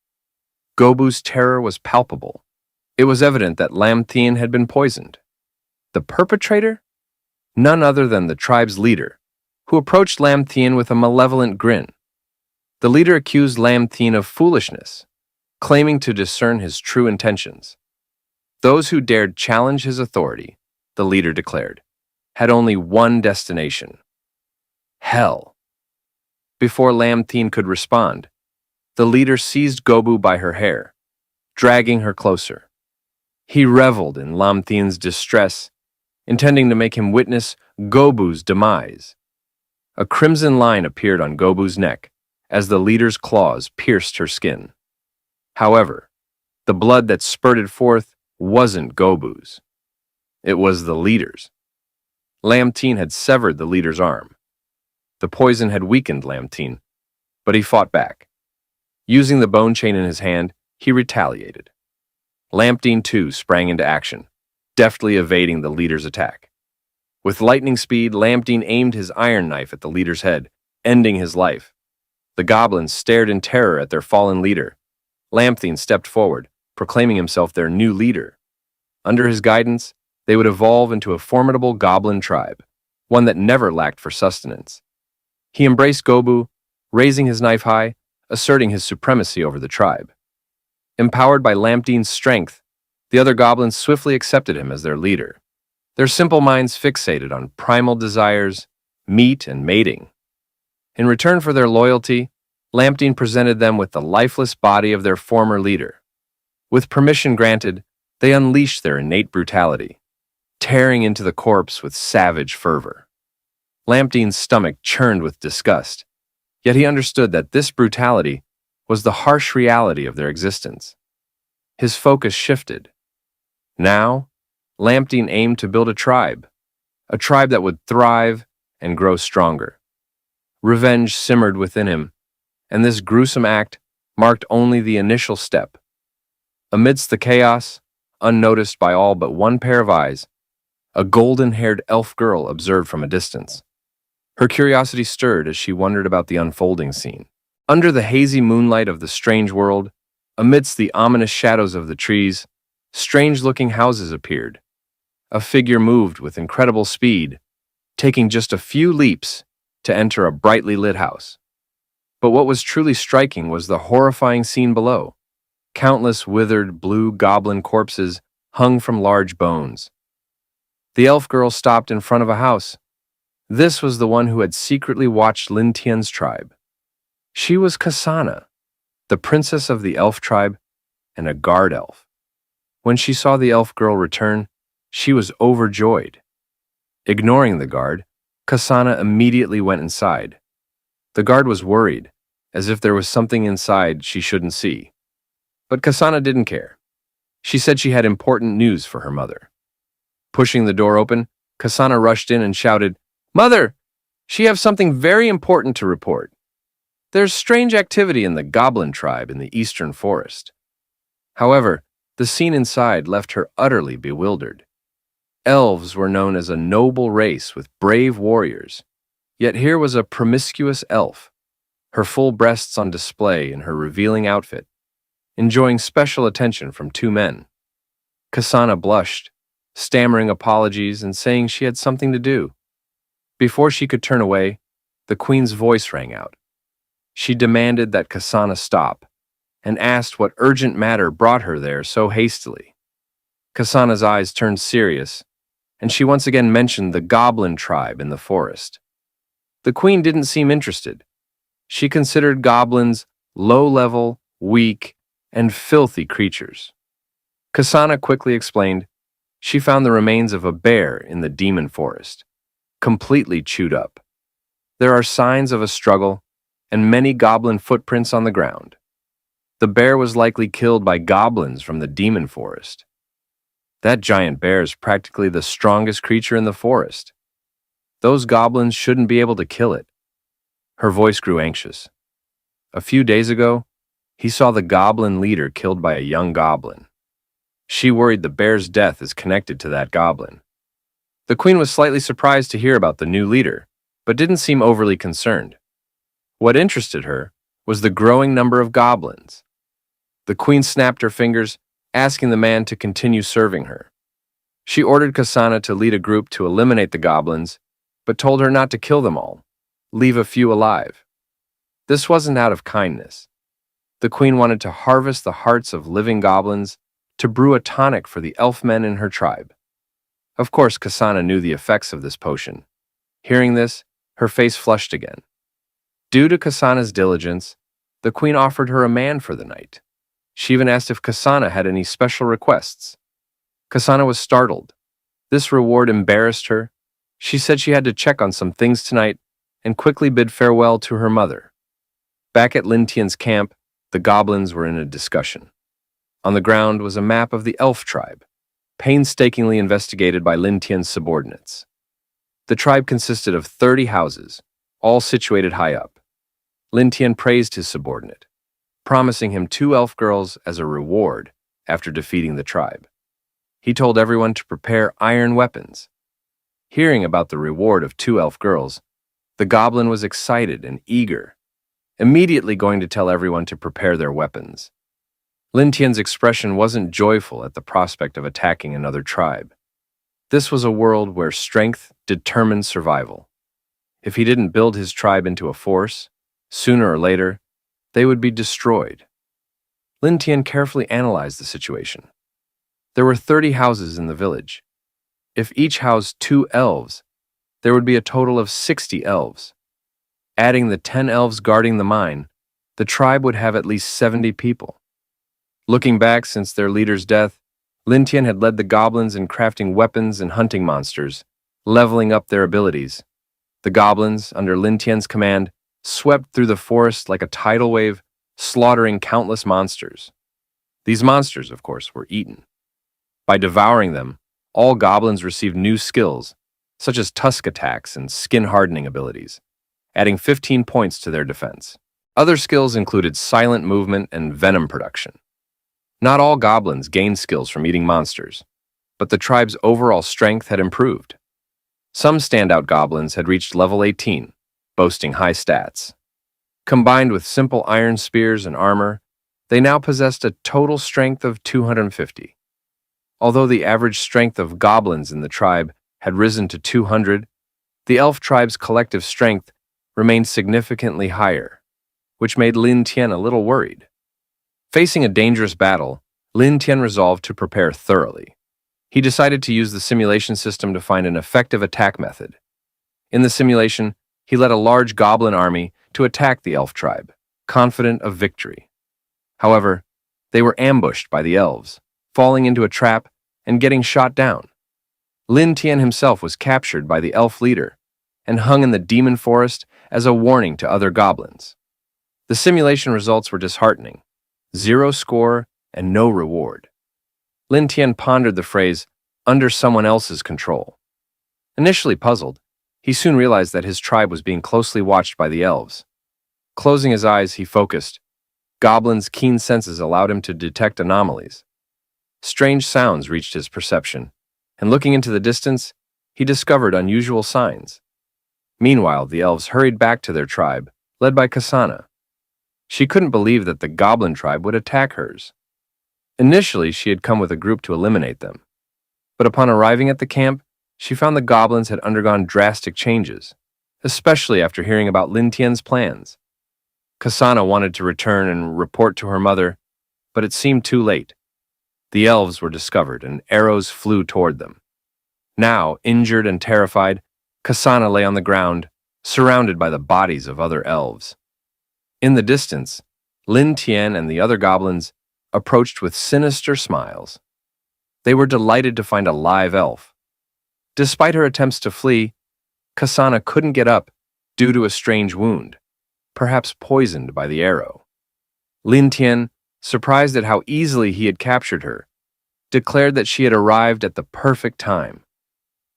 Gobu's terror was palpable. It was evident that Lim Tian had been poisoned. The perpetrator? None other than the tribe's leader, who approached Lim Tian with a malevolent grin. The leader accused Lim Tian of foolishness, claiming to discern his true intentions. Those who dared challenge his authority, the leader declared, had only one destination: hell. Before Lim Tian could respond, the leader seized Gobu by her hair, dragging her closer. He reveled in Lim Tian's distress, intending to make him witness Gobu's demise. A crimson line appeared on Gobu's neck as the leader's claws pierced her skin. However, the blood that spurted forth wasn't Gobu's. It was the leader's. Lim Tian had severed the leader's arm. The poison had weakened Lim Tian, but he fought back. Using the bone chain in his hand, he retaliated. Lim Tian too sprang into action, deftly evading the leader's attack. With lightning speed, Lim Tian aimed his iron knife at the leader's head, ending his life. The goblins stared in terror at their fallen leader. Lim Tian stepped forward, proclaiming himself their new leader. Under his guidance, they would evolve into a formidable goblin tribe, one that never lacked for sustenance. He embraced Gobu, raising his knife high, asserting his supremacy over the tribe. Empowered by Lim Tian's strength, the other goblins swiftly accepted him as their leader, their simple minds fixated on primal desires, meat, and mating. In return for their loyalty, Lim Tian presented them with the lifeless body of their former leader. With permission granted, they unleashed their innate brutality, tearing into the corpse with savage fervor. Lim Tian's stomach churned with disgust, yet he understood that this brutality was the harsh reality of their existence. His focus shifted. Now, Lim Tian aimed to build a tribe that would thrive and grow stronger. Revenge simmered within him, and this gruesome act marked only the initial step. Amidst the chaos, unnoticed by all but one pair of eyes, a golden-haired elf girl observed from a distance. Her curiosity stirred as she wondered about the unfolding scene. Under the hazy moonlight of the strange world, amidst the ominous shadows of the trees, strange-looking houses appeared. A figure moved with incredible speed, taking just a few leaps to enter a brightly lit house. But what was truly striking was the horrifying scene below. Countless withered blue goblin corpses hung from large bones. The elf girl stopped in front of a house. This was the one who had secretly watched Lim Tian's tribe. She was Kasana, the princess of the elf tribe and a guard elf. When she saw the elf girl return, she was overjoyed. Ignoring the guard, Kasana immediately went inside. The guard was worried, as if there was something inside she shouldn't see. But Kasana didn't care. She said she had important news for her mother. Pushing the door open, Kasana rushed in and shouted, "Mother, she has something very important to report. There's strange activity in the goblin tribe in the eastern forest." However, the scene inside left her utterly bewildered. Elves were known as a noble race with brave warriors, yet here was a promiscuous elf, her full breasts on display in her revealing outfit, enjoying special attention from two men. Kasana blushed, stammering apologies and saying she had something to do. Before she could turn away, the queen's voice rang out. She demanded that Kasana stop and asked what urgent matter brought her there so hastily. Kasana's eyes turned serious, and she once again mentioned the goblin tribe in the forest. The queen didn't seem interested. She considered goblins low-level, weak, and filthy creatures. Kasana quickly explained she found the remains of a bear in the demon forest, completely chewed up. There are signs of a struggle and many goblin footprints on the ground. The bear was likely killed by goblins from the demon forest. That giant bear is practically the strongest creature in the forest. Those goblins shouldn't be able to kill it. Her voice grew anxious. A few days ago, he saw the goblin leader killed by a young goblin. She worried the bear's death is connected to that goblin. The queen was slightly surprised to hear about the new leader, but didn't seem overly concerned. What interested her was the growing number of goblins. The queen snapped her fingers, asking the man to continue serving her. She ordered Kasana to lead a group to eliminate the goblins, but told her not to kill them all, leave a few alive. This wasn't out of kindness. The queen wanted to harvest the hearts of living goblins to brew a tonic for the elf men in her tribe. Of course, Kasana knew the effects of this potion. Hearing this, her face flushed again. Due to Kasana's diligence, the queen offered her a man for the night. She even asked if Kasana had any special requests. Kasana was startled. This reward embarrassed her. She said she had to check on some things tonight and quickly bid farewell to her mother. Back at Lim Tian's camp, the goblins were in a discussion. On the ground was a map of the elf tribe, painstakingly investigated by Lim Tian's subordinates. The tribe consisted of 30 houses, all situated high up. Lim Tian praised his subordinate, promising him 2 elf girls as a reward after defeating the tribe. He told everyone to prepare iron weapons. Hearing about the reward of 2 elf girls, the goblin was excited and eager, immediately going to tell everyone to prepare their weapons. Lim Tian's expression wasn't joyful at the prospect of attacking another tribe. This was a world where strength determined survival. If he didn't build his tribe into a force, sooner or later, they would be destroyed. Lim Tian carefully analyzed the situation. There were 30 houses in the village. If each housed 2 elves, there would be a total of 60 elves. Adding the 10 elves guarding the mine, the tribe would have at least 70 people. Looking back since their leader's death, Lim Tian had led the goblins in crafting weapons and hunting monsters, leveling up their abilities. The goblins, under Lim Tian's command, swept through the forest like a tidal wave, slaughtering countless monsters. These monsters, of course, were eaten. By devouring them, all goblins received new skills, such as tusk attacks and skin-hardening abilities, adding 15 points to their defense. Other skills included silent movement and venom production. Not all goblins gained skills from eating monsters, but the tribe's overall strength had improved. Some standout goblins had reached level 18, boasting high stats. Combined with simple iron spears and armor, they now possessed a total strength of 250. Although the average strength of goblins in the tribe had risen to 200, the elf tribe's collective strength remained significantly higher, which made Lim Tian a little worried. Facing a dangerous battle, Lim Tian resolved to prepare thoroughly. He decided to use the simulation system to find an effective attack method. In the simulation, he led a large goblin army to attack the elf tribe, confident of victory. However, they were ambushed by the elves, falling into a trap and getting shot down. Lim Tian himself was captured by the elf leader and hung in the demon forest as a warning to other goblins. The simulation results were disheartening: 0 score and no reward. Lim Tian pondered the phrase, "under someone else's control." Initially puzzled, he soon realized that his tribe was being closely watched by the elves. Closing his eyes, he focused. Goblin's keen senses allowed him to detect anomalies. Strange sounds reached his perception, and looking into the distance, he discovered unusual signs. Meanwhile, the elves hurried back to their tribe, led by Kasana. She couldn't believe that the goblin tribe would attack hers. Initially, she had come with a group to eliminate them. But upon arriving at the camp, she found the goblins had undergone drastic changes, especially after hearing about Lim Tian's plans. Kasana wanted to return and report to her mother, but it seemed too late. The elves were discovered, and arrows flew toward them. Now, injured and terrified, Kasana lay on the ground, surrounded by the bodies of other elves. In the distance, Lim Tian and the other goblins approached with sinister smiles. They were delighted to find a live elf. Despite her attempts to flee, Kasana couldn't get up due to a strange wound, perhaps poisoned by the arrow. Lim Tian, surprised at how easily he had captured her, declared that she had arrived at the perfect time.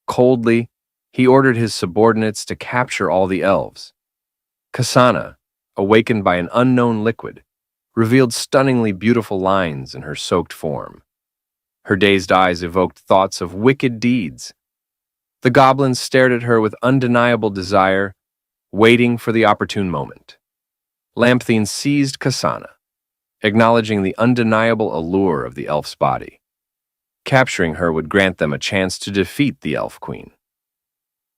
Coldly, he ordered his subordinates to capture all the elves. Kasana, awakened by an unknown liquid, revealed stunningly beautiful lines in her soaked form. Her dazed eyes evoked thoughts of wicked deeds. The goblins stared at her with undeniable desire, waiting for the opportune moment. Lamthine seized Kasana, acknowledging the undeniable allure of the elf's body. Capturing her would grant them a chance to defeat the elf queen.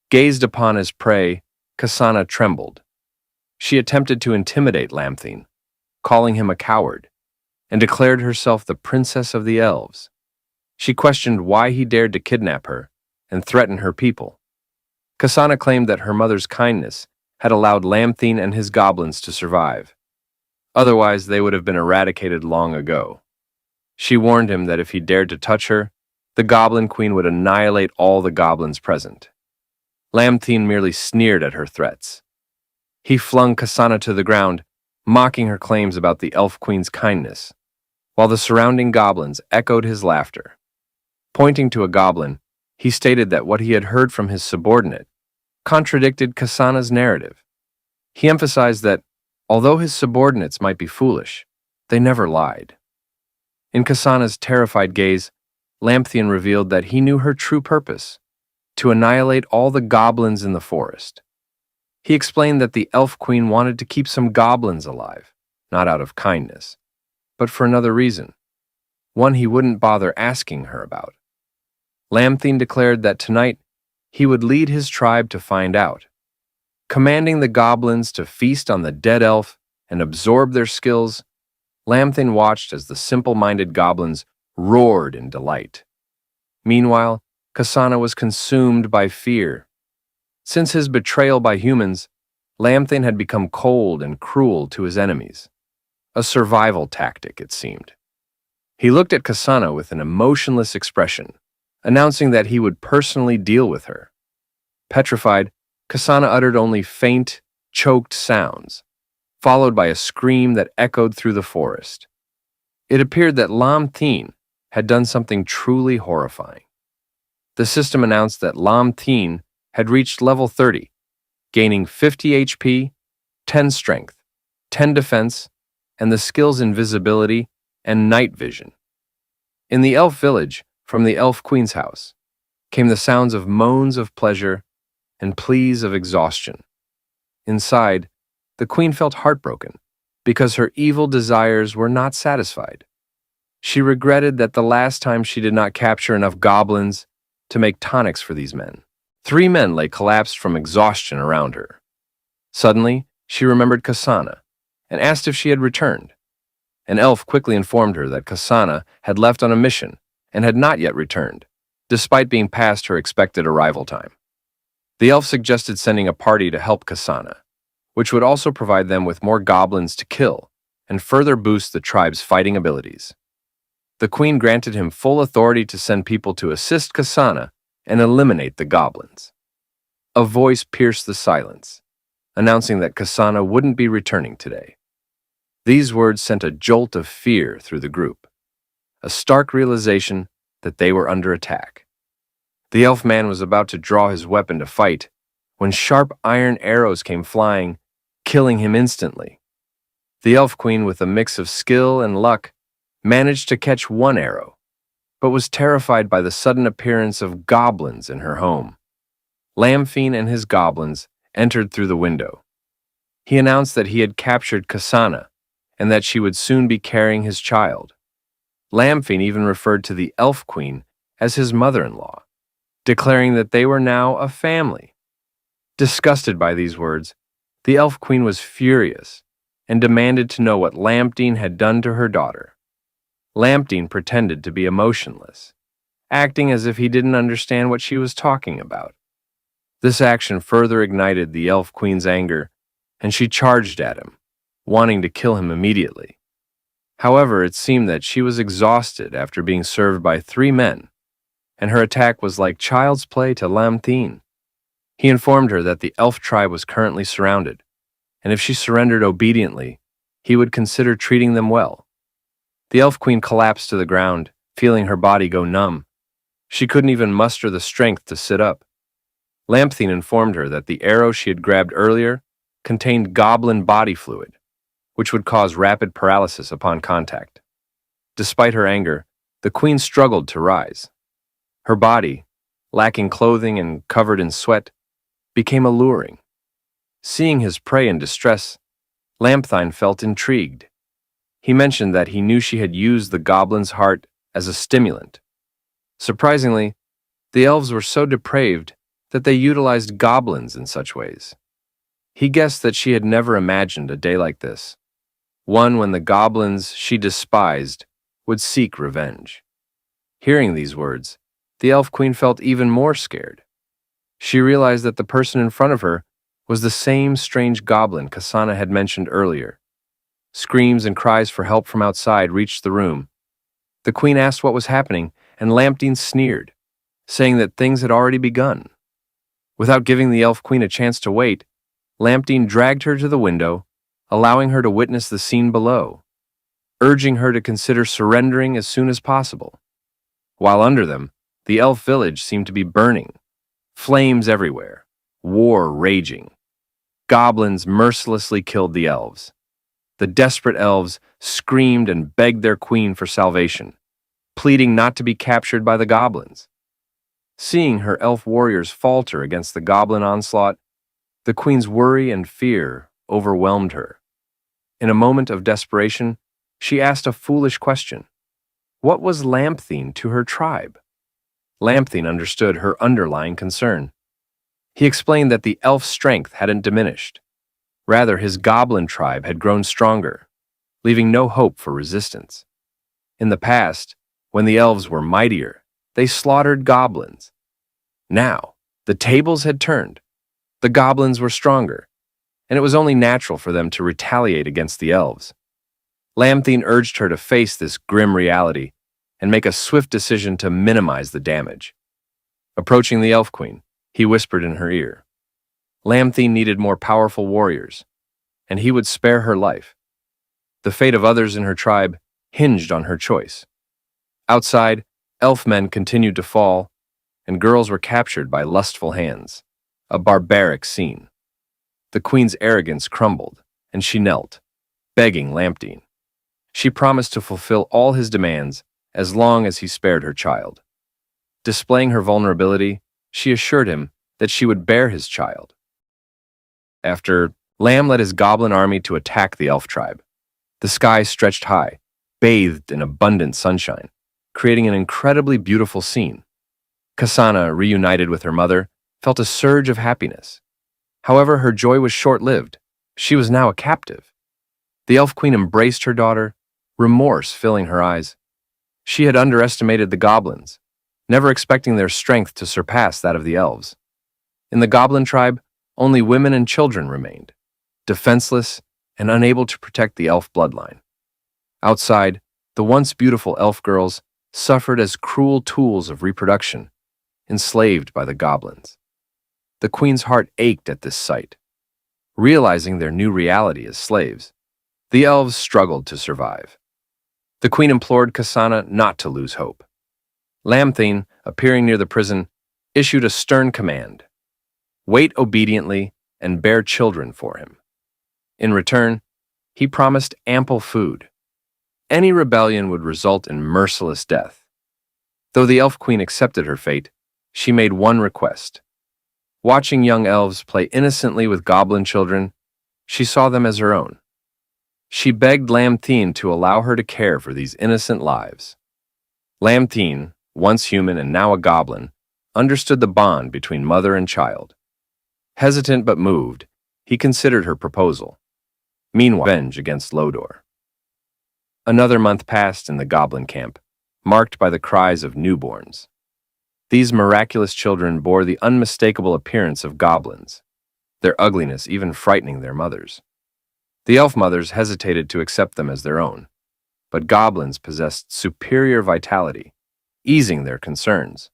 Gazed upon as prey, Kasana trembled. She attempted to intimidate Lamthine, calling him a coward, and declared herself the princess of the elves. She questioned why he dared to kidnap her and threaten her people. Kasana claimed that her mother's kindness had allowed Lamthine and his goblins to survive. Otherwise, they would have been eradicated long ago. She warned him that if he dared to touch her, the Goblin Queen would annihilate all the goblins present. Lamthine merely sneered at her threats. He flung Kasana to the ground, mocking her claims about the Elf Queen's kindness, while the surrounding goblins echoed his laughter. Pointing to a goblin, he stated that what he had heard from his subordinate contradicted Kasana's narrative. He emphasized that, although his subordinates might be foolish, they never lied. In Kasana's terrified gaze, Lim Tian revealed that he knew her true purpose: to annihilate all the goblins in the forest. He explained that the elf queen wanted to keep some goblins alive, not out of kindness, but for another reason, one he wouldn't bother asking her about. Lim Tian declared that tonight he would lead his tribe to find out. Commanding the goblins to feast on the dead elf and absorb their skills, Lim Tian watched as the simple-minded goblins roared in delight. Meanwhile, Kasana was consumed by fear. Since his betrayal by humans, Lim Tian had become cold and cruel to his enemies. A survival tactic, it seemed. He looked at Kasana with an emotionless expression, announcing that he would personally deal with her. Petrified, Kasana uttered only faint, choked sounds, followed by a scream that echoed through the forest. It appeared that Lim Tian had done something truly horrifying. The system announced that Lim Tian had reached level 30, gaining 50 HP, 10 strength, 10 defense, and the skills invisibility and night vision. In the elf village, from the elf queen's house, came the sounds of moans of pleasure and pleas of exhaustion. Inside, the queen felt heartbroken because her evil desires were not satisfied. She regretted that the last time she did not capture enough goblins to make tonics for these men. 3 men lay collapsed from exhaustion around her. Suddenly, she remembered Kasana and asked if she had returned. An elf quickly informed her that Kasana had left on a mission and had not yet returned, despite being past her expected arrival time. The elf suggested sending a party to help Kasana, which would also provide them with more goblins to kill and further boost the tribe's fighting abilities. The queen granted him full authority to send people to assist Kasana and eliminate the goblins. A voice pierced the silence, announcing that Kasana wouldn't be returning today. These words sent a jolt of fear through the group, a stark realization that they were under attack. The elf man was about to draw his weapon to fight when sharp iron arrows came flying, killing him instantly. The elf queen, with a mix of skill and luck, managed to catch one arrow, but was terrified by the sudden appearance of goblins in her home. Lim Tian and his goblins entered through the window. He announced that he had captured Kasana and that she would soon be carrying his child. Lim Tian even referred to the elf queen as his mother-in-law, declaring that they were now a family. Disgusted by these words, the elf queen was furious and demanded to know what Lim Tian had done to her daughter. Lim Tian pretended to be emotionless, acting as if he didn't understand what she was talking about. This action further ignited the elf queen's anger, and she charged at him, wanting to kill him immediately. However, it seemed that she was exhausted after being served by 3 men, and her attack was like child's play to Lim Tian. He informed her that the elf tribe was currently surrounded, and if she surrendered obediently, he would consider treating them well. The elf queen collapsed to the ground, feeling her body go numb. She couldn't even muster the strength to sit up. Lim Tian informed her that the arrow she had grabbed earlier contained goblin body fluid, which would cause rapid paralysis upon contact. Despite her anger, the queen struggled to rise. Her body, lacking clothing and covered in sweat, became alluring. Seeing his prey in distress, Lim Tian felt intrigued. He mentioned that he knew she had used the goblin's heart as a stimulant. Surprisingly, the elves were so depraved that they utilized goblins in such ways. He guessed that she had never imagined a day like this, one when the goblins she despised would seek revenge. Hearing these words, the elf queen felt even more scared. She realized that the person in front of her was the same strange goblin Kasana had mentioned earlier. Screams and cries for help from outside reached the room. The queen asked what was happening, and Lim Tian sneered, saying that things had already begun. Without giving the elf queen a chance to wait, Lim Tian dragged her to the window, allowing her to witness the scene below, urging her to consider surrendering as soon as possible. While under them, the elf village seemed to be burning, flames everywhere, war raging. Goblins mercilessly killed the elves. The desperate elves screamed and begged their queen for salvation, pleading not to be captured by the goblins. Seeing her elf warriors falter against the goblin onslaught, the queen's worry and fear overwhelmed her. In a moment of desperation, she asked a foolish question. What was Lamthine to her tribe? Lamthine understood her underlying concern. He explained that the elf strength hadn't diminished. Rather, his goblin tribe had grown stronger, leaving no hope for resistance. In the past, when the elves were mightier, they slaughtered goblins. Now, the tables had turned. The goblins were stronger, and it was only natural for them to retaliate against the elves. Lamthine urged her to face this grim reality and make a swift decision to minimize the damage. Approaching the elf queen, he whispered in her ear. Lamthine needed more powerful warriors, and he would spare her life. The fate of others in her tribe hinged on her choice. Outside, elf men continued to fall, and girls were captured by lustful hands. A barbaric scene. The queen's arrogance crumbled, and she knelt, begging Lamthine. She promised to fulfill all his demands as long as he spared her child. Displaying her vulnerability, she assured him that she would bear his child. After, Lam led his goblin army to attack the elf tribe. The sky stretched high, bathed in abundant sunshine, creating an incredibly beautiful scene. Kasana, reunited with her mother, felt a surge of happiness. However, her joy was short-lived. She was now a captive. The elf queen embraced her daughter, remorse filling her eyes. She had underestimated the goblins, never expecting their strength to surpass that of the elves. In the goblin tribe, only women and children remained, defenseless and unable to protect the elf bloodline. Outside, the once beautiful elf girls suffered as cruel tools of reproduction, enslaved by the goblins. The queen's heart ached at this sight. Realizing their new reality as slaves, the elves struggled to survive. The queen implored Kasana not to lose hope. Lamthine, appearing near the prison, issued a stern command. Wait obediently and bear children for him. In return, he promised ample food. Any rebellion would result in merciless death. Though the elf queen accepted her fate, she made one request. Watching young elves play innocently with goblin children, she saw them as her own. She begged Lamthine to allow her to care for these innocent lives. Lamthine, once human and now a goblin, understood the bond between mother and child. Hesitant but moved, he considered her proposal. Meanwhile, revenge against low.Later. Another month passed in the goblin camp, marked by the cries of newborns. These miraculous children bore the unmistakable appearance of goblins, their ugliness even frightening their mothers. The elf mothers hesitated to accept them as their own, but goblins possessed superior vitality, easing their concerns.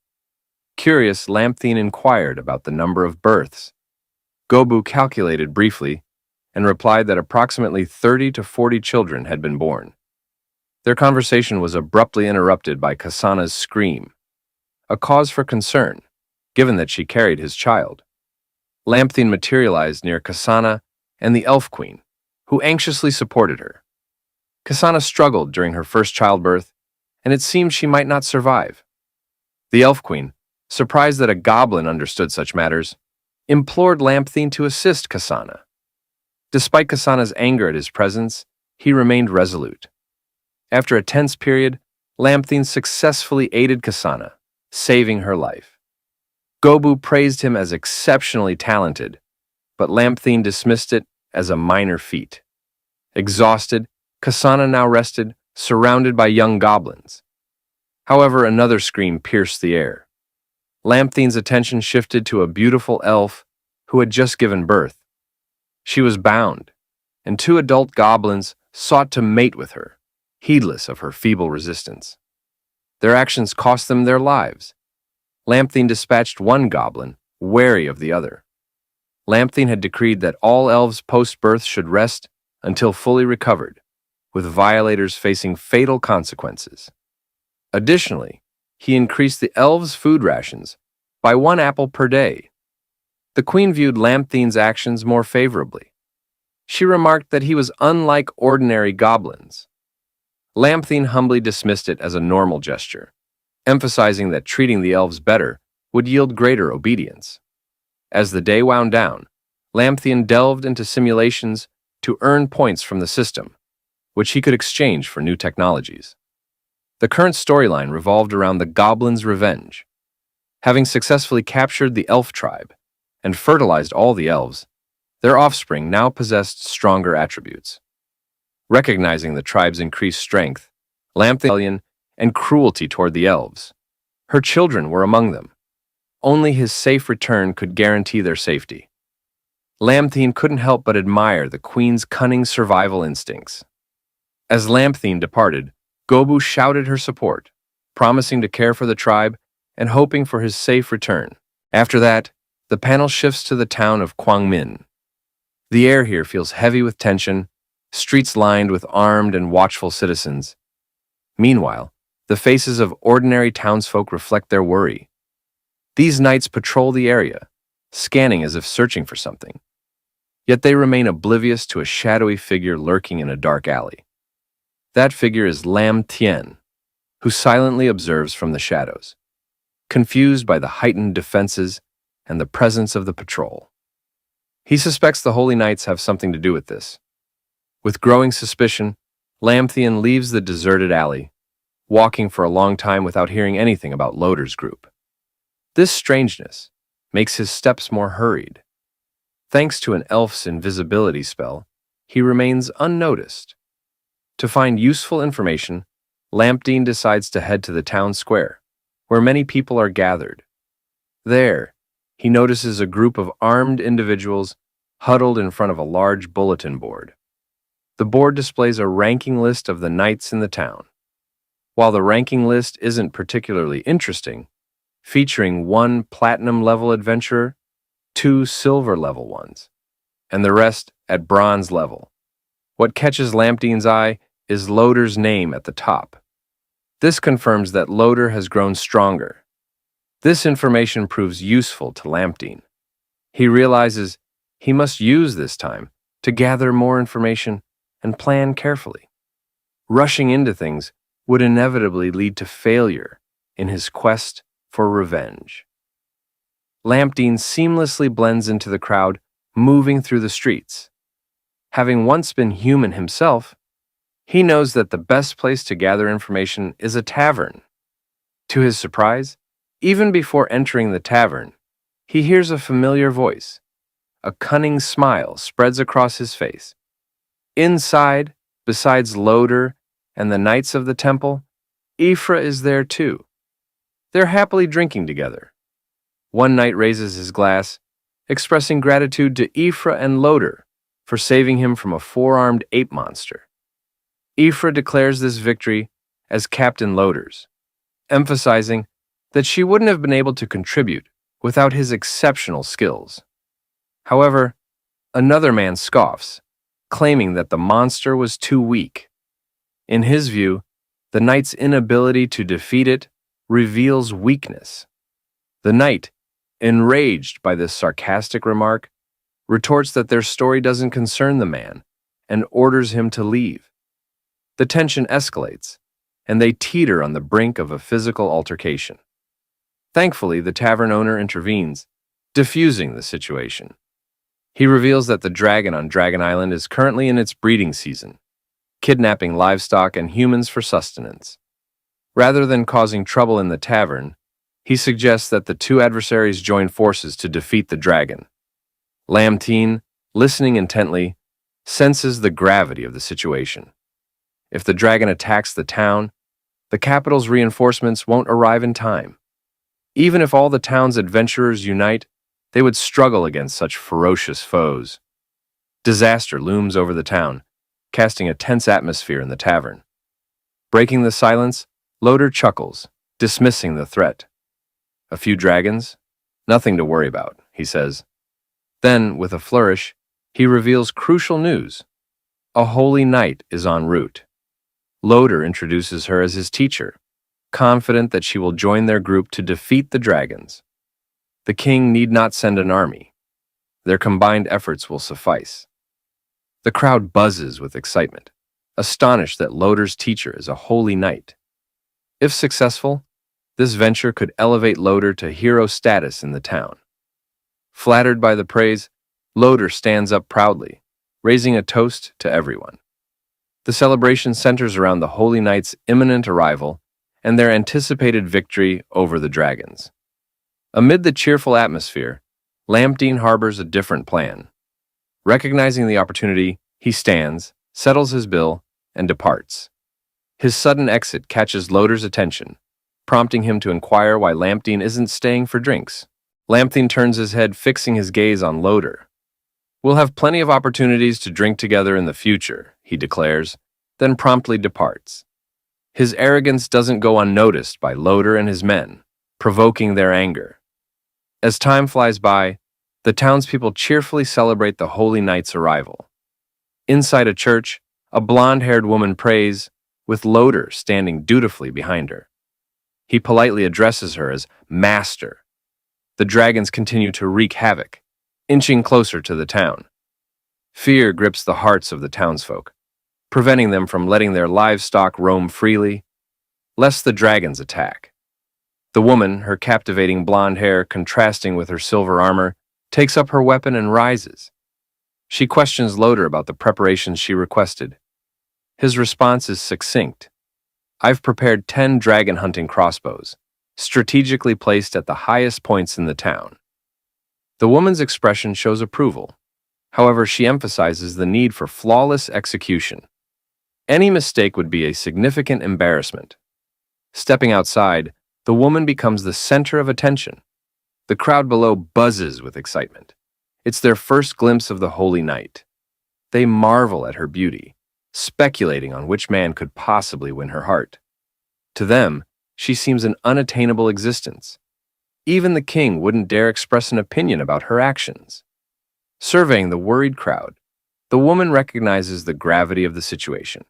Curious, Lamthine inquired about the number of births. Gobu calculated briefly and replied that approximately 30 to 40 children had been born. Their conversation was abruptly interrupted by Kasana's scream, a cause for concern, given that she carried his child. Lamthine materialized near Kasana and the elf queen, who anxiously supported her. Kasana struggled during her first childbirth, and it seemed she might not survive. The elf queen, surprised that a goblin understood such matters, implored Lamthine to assist Kasana. Despite Kasana's anger at his presence, he remained resolute. After a tense period, Lamthine successfully aided Kasana, saving her life. Gobu praised him as exceptionally talented, but Lamthine dismissed it as a minor feat. Exhausted, Kasana now rested, surrounded by young goblins. However, another scream pierced the air. Lamthine's attention shifted to a beautiful elf who had just given birth. She was bound, and two adult goblins sought to mate with her, heedless of her feeble resistance. Their actions cost them their lives. Lamthine dispatched one goblin, wary of the other. Lamthine had decreed that all elves post-birth should rest until fully recovered, with violators facing fatal consequences. Additionally, he increased the elves' food rations by 1 apple per day. The queen viewed Lamthine's actions more favorably. She remarked that he was unlike ordinary goblins. Lamthine humbly dismissed it as a normal gesture, emphasizing that treating the elves better would yield greater obedience. As the day wound down, Lamthine delved into simulations to earn points from the system, which he could exchange for new technologies. The current storyline revolved around the goblins' revenge. Having successfully captured the elf tribe and fertilized all the elves, their offspring now possessed stronger attributes. Recognizing the tribe's increased strength, Lamthine and cruelty toward the elves, her children were among them. Only his safe return could guarantee their safety. Lamthine couldn't help but admire the queen's cunning survival instincts. As Lamthine departed, Gobu shouted her support, promising to care for the tribe and hoping for his safe return. After that, the panel shifts to the town of Kwangmin. The air here feels heavy with tension, streets lined with armed and watchful citizens. Meanwhile, the faces of ordinary townsfolk reflect their worry. These knights patrol the area, scanning as if searching for something. Yet they remain oblivious to a shadowy figure lurking in a dark alley. That figure is Lim Tian, who silently observes from the shadows, confused by the heightened defenses and the presence of the patrol. He suspects the Holy Knights have something to do with this. With growing suspicion, Lamthian leaves the deserted alley, walking for a long time without hearing anything about Loader's group. This strangeness makes his steps more hurried. Thanks to an elf's invisibility spell, he remains unnoticed. To find useful information, Lampdean decides to head to the town square, where many people are gathered. There, he notices a group of armed individuals huddled in front of a large bulletin board. The board displays a ranking list of the knights in the town. While the ranking list isn't particularly interesting, featuring 1 platinum-level adventurer, 2 silver-level ones, and the rest at bronze level. What catches Lampdean's eye is Loader's name at the top. This confirms that Loader has grown stronger. This information proves useful to Lampdean. He realizes he must use this time to gather more information and plan carefully. Rushing into things would inevitably lead to failure in his quest for revenge. Lampdean seamlessly blends into the crowd, moving through the streets. Having once been human himself, he knows that the best place to gather information is a tavern. To his surprise, even before entering the tavern, he hears a familiar voice. A cunning smile spreads across his face. Inside, besides Loader and the knights of the temple, Ifra is there too. They're happily drinking together. One knight raises his glass, expressing gratitude to Ifra and Loader for saving him from a 4-armed ape monster. Ifra declares this victory as Captain Loader's, emphasizing that she wouldn't have been able to contribute without his exceptional skills. However, another man scoffs, claiming that the monster was too weak. In his view, the knight's inability to defeat it reveals weakness. The knight, enraged by this sarcastic remark, retorts that their story doesn't concern the man and orders him to leave. The tension escalates, and they teeter on the brink of a physical altercation. Thankfully, the tavern owner intervenes, diffusing the situation. He reveals that the dragon on Dragon Island is currently in its breeding season, kidnapping livestock and humans for sustenance. Rather than causing trouble in the tavern, he suggests that the two adversaries join forces to defeat the dragon. Lamteen, listening intently, senses the gravity of the situation. If the dragon attacks the town, the capital's reinforcements won't arrive in time. Even if all the town's adventurers unite, they would struggle against such ferocious foes. Disaster looms over the town, casting a tense atmosphere in the tavern. Breaking the silence, Loader chuckles, dismissing the threat. A few dragons? Nothing to worry about, he says. Then, with a flourish, he reveals crucial news. A holy knight is en route. Loader introduces her as his teacher, confident that she will join their group to defeat the dragons. The king need not send an army. Their combined efforts will suffice. The crowd buzzes with excitement, astonished that Loader's teacher is a holy knight. If successful, this venture could elevate Loader to hero status in the town. Flattered by the praise, Loader stands up proudly, raising a toast to everyone. The celebration centers around the holy knight's imminent arrival and their anticipated victory over the dragons. Amid the cheerful atmosphere, Dian harbors a different plan. Recognizing the opportunity, he stands, settles his bill, and departs. His sudden exit catches Loader's attention, prompting him to inquire why Dian isn't staying for drinks. Dian turns his head, fixing his gaze on Loader. "We'll have plenty of opportunities to drink together in the future," he declares, then promptly departs. His arrogance doesn't go unnoticed by Loader and his men, provoking their anger. As time flies by, the townspeople cheerfully celebrate the holy knight's arrival. Inside a church, a blonde-haired woman prays, with Loader standing dutifully behind her. He politely addresses her as Master. The dragons continue to wreak havoc, inching closer to the town. Fear grips the hearts of the townsfolk, preventing them from letting their livestock roam freely, lest the dragons attack. The woman, her captivating blonde hair contrasting with her silver armor, takes up her weapon and rises. She questions Loader about the preparations she requested. His response is succinct. "I've prepared 10 dragon hunting crossbows, strategically placed at the highest points in the town." The woman's expression shows approval. However, she emphasizes the need for flawless execution. Any mistake would be a significant embarrassment. Stepping outside, the woman becomes the center of attention. The crowd below buzzes with excitement. It's their first glimpse of the holy knight. They marvel at her beauty, speculating on which man could possibly win her heart. To them, she seems an unattainable existence. Even the king wouldn't dare express an opinion about her actions. Surveying the worried crowd, the woman recognizes the gravity of the situation.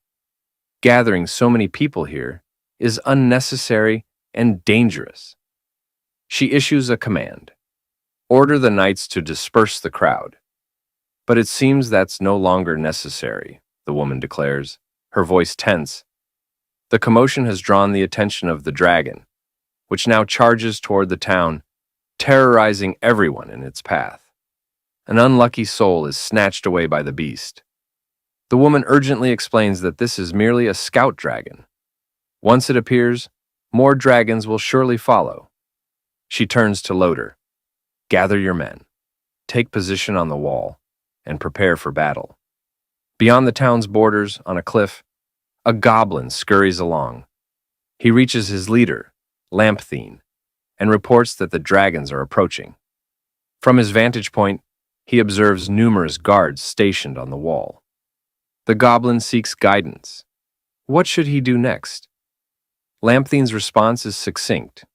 Gathering so many people here is unnecessary and dangerous. She issues a command. Order the knights to disperse the crowd. But it seems that's no longer necessary, the woman declares, her voice tense. The commotion has drawn the attention of the dragon, which now charges toward the town, terrorizing everyone in its path. An unlucky soul is snatched away by the beast. The woman urgently explains that this is merely a scout dragon. Once it appears, more dragons will surely follow. She turns to Loader. "Gather your men, take position on the wall, and prepare for battle." Beyond the town's borders, on a cliff, a goblin scurries along. He reaches his leader, Lim Tian, and reports that the dragons are approaching. From his vantage point, he observes numerous guards stationed on the wall. The goblin seeks guidance. What should he do next? Lim Tian's response is succinct.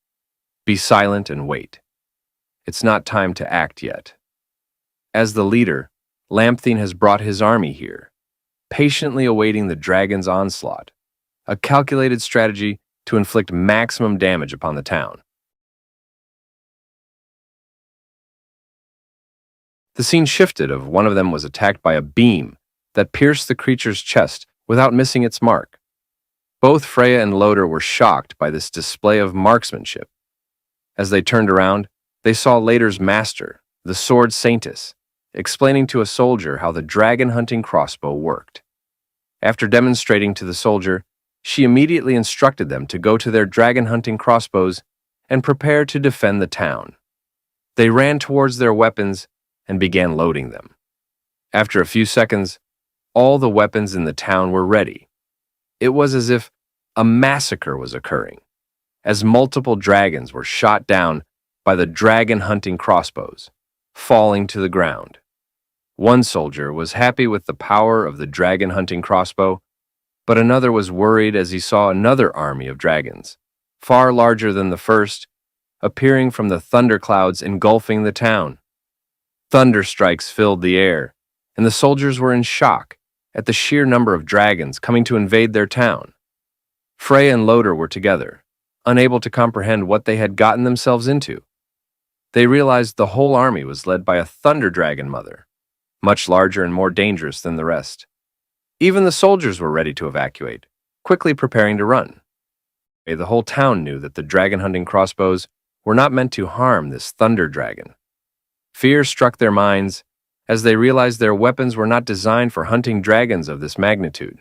"Be silent and wait. It's not time to act yet." As the leader, Lim Tian has brought his army here, patiently awaiting the dragon's onslaught, a calculated strategy to inflict maximum damage upon the town. The scene shifted as one of them was attacked by a beam that pierced the creature's chest without missing its mark. Both Freya and Loader were shocked by this display of marksmanship. As they turned around, they saw Later's master, the sword Saintus, explaining to a soldier how the dragon-hunting crossbow worked. After demonstrating to the soldier, she immediately instructed them to go to their dragon-hunting crossbows and prepare to defend the town. They ran towards their weapons and began loading them. After a few seconds, all the weapons in the town were ready. It was as if a massacre was occurring, as multiple dragons were shot down by the dragon-hunting crossbows, falling to the ground. One soldier was happy with the power of the dragon-hunting crossbow, but another was worried as he saw another army of dragons, far larger than the first, appearing from the thunderclouds engulfing the town. Thunder strikes filled the air, and the soldiers were in shock at the sheer number of dragons coming to invade their town. Freya and Loader were together, unable to comprehend what they had gotten themselves into. They realized the whole army was led by a thunder dragon mother, much larger and more dangerous than the rest. Even the soldiers were ready to evacuate, quickly preparing to run. The whole town knew that the dragon-hunting crossbows were not meant to harm this thunder dragon. Fear struck their minds as they realized their weapons were not designed for hunting dragons of this magnitude.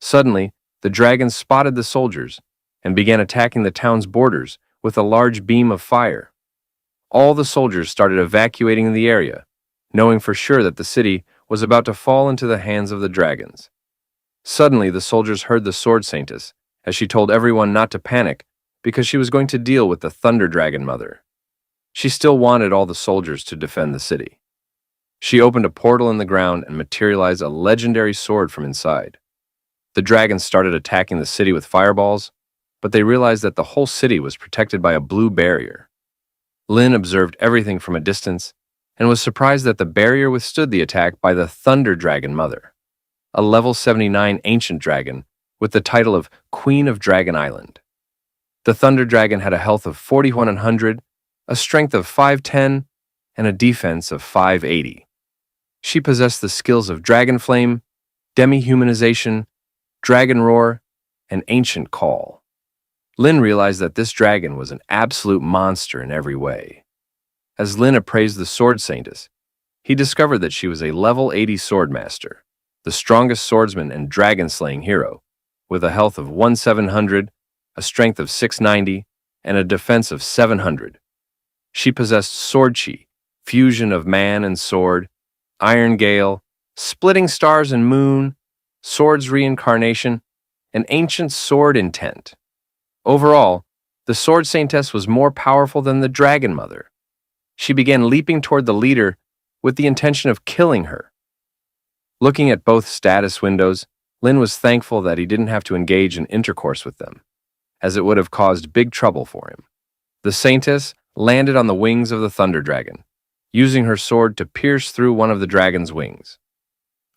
Suddenly, the dragons spotted the soldiers and began attacking the town's borders with a large beam of fire. All the soldiers started evacuating the area, knowing for sure that the city was about to fall into the hands of the dragons. Suddenly, the soldiers heard the sword saintess as she told everyone not to panic because she was going to deal with the thunder dragon mother. She still wanted all the soldiers to defend the city. She opened a portal in the ground and materialized a legendary sword from inside. The dragons started attacking the city with fireballs, but they realized that the whole city was protected by a blue barrier. Lin observed everything from a distance and was surprised that the barrier withstood the attack by the Thunder Dragon Mother, a level 79 ancient dragon with the title of Queen of Dragon Island. The Thunder Dragon had a health of 4100, a strength of 510, and a defense of 580. She possessed the skills of Dragon Flame, Demi-Humanization, Dragon Roar, and Ancient Call. Lin realized that this dragon was an absolute monster in every way. As Lin appraised the Sword Saintess, he discovered that she was a level 80 sword master, the strongest swordsman and dragon-slaying hero, with a health of 1700, a strength of 690, and a defense of 700. She possessed Sword Chi, fusion of man and sword, Iron Gale, Splitting Stars and Moon, Swords Reincarnation, and Ancient Sword Intent. Overall, the Sword Saintess was more powerful than the Dragon Mother. She began leaping toward the leader with the intention of killing her. Looking at both status windows, Lin was thankful that he didn't have to engage in intercourse with them, as it would have caused big trouble for him. The Saintess landed on the wings of the Thunder Dragon, using her sword to pierce through one of the dragon's wings.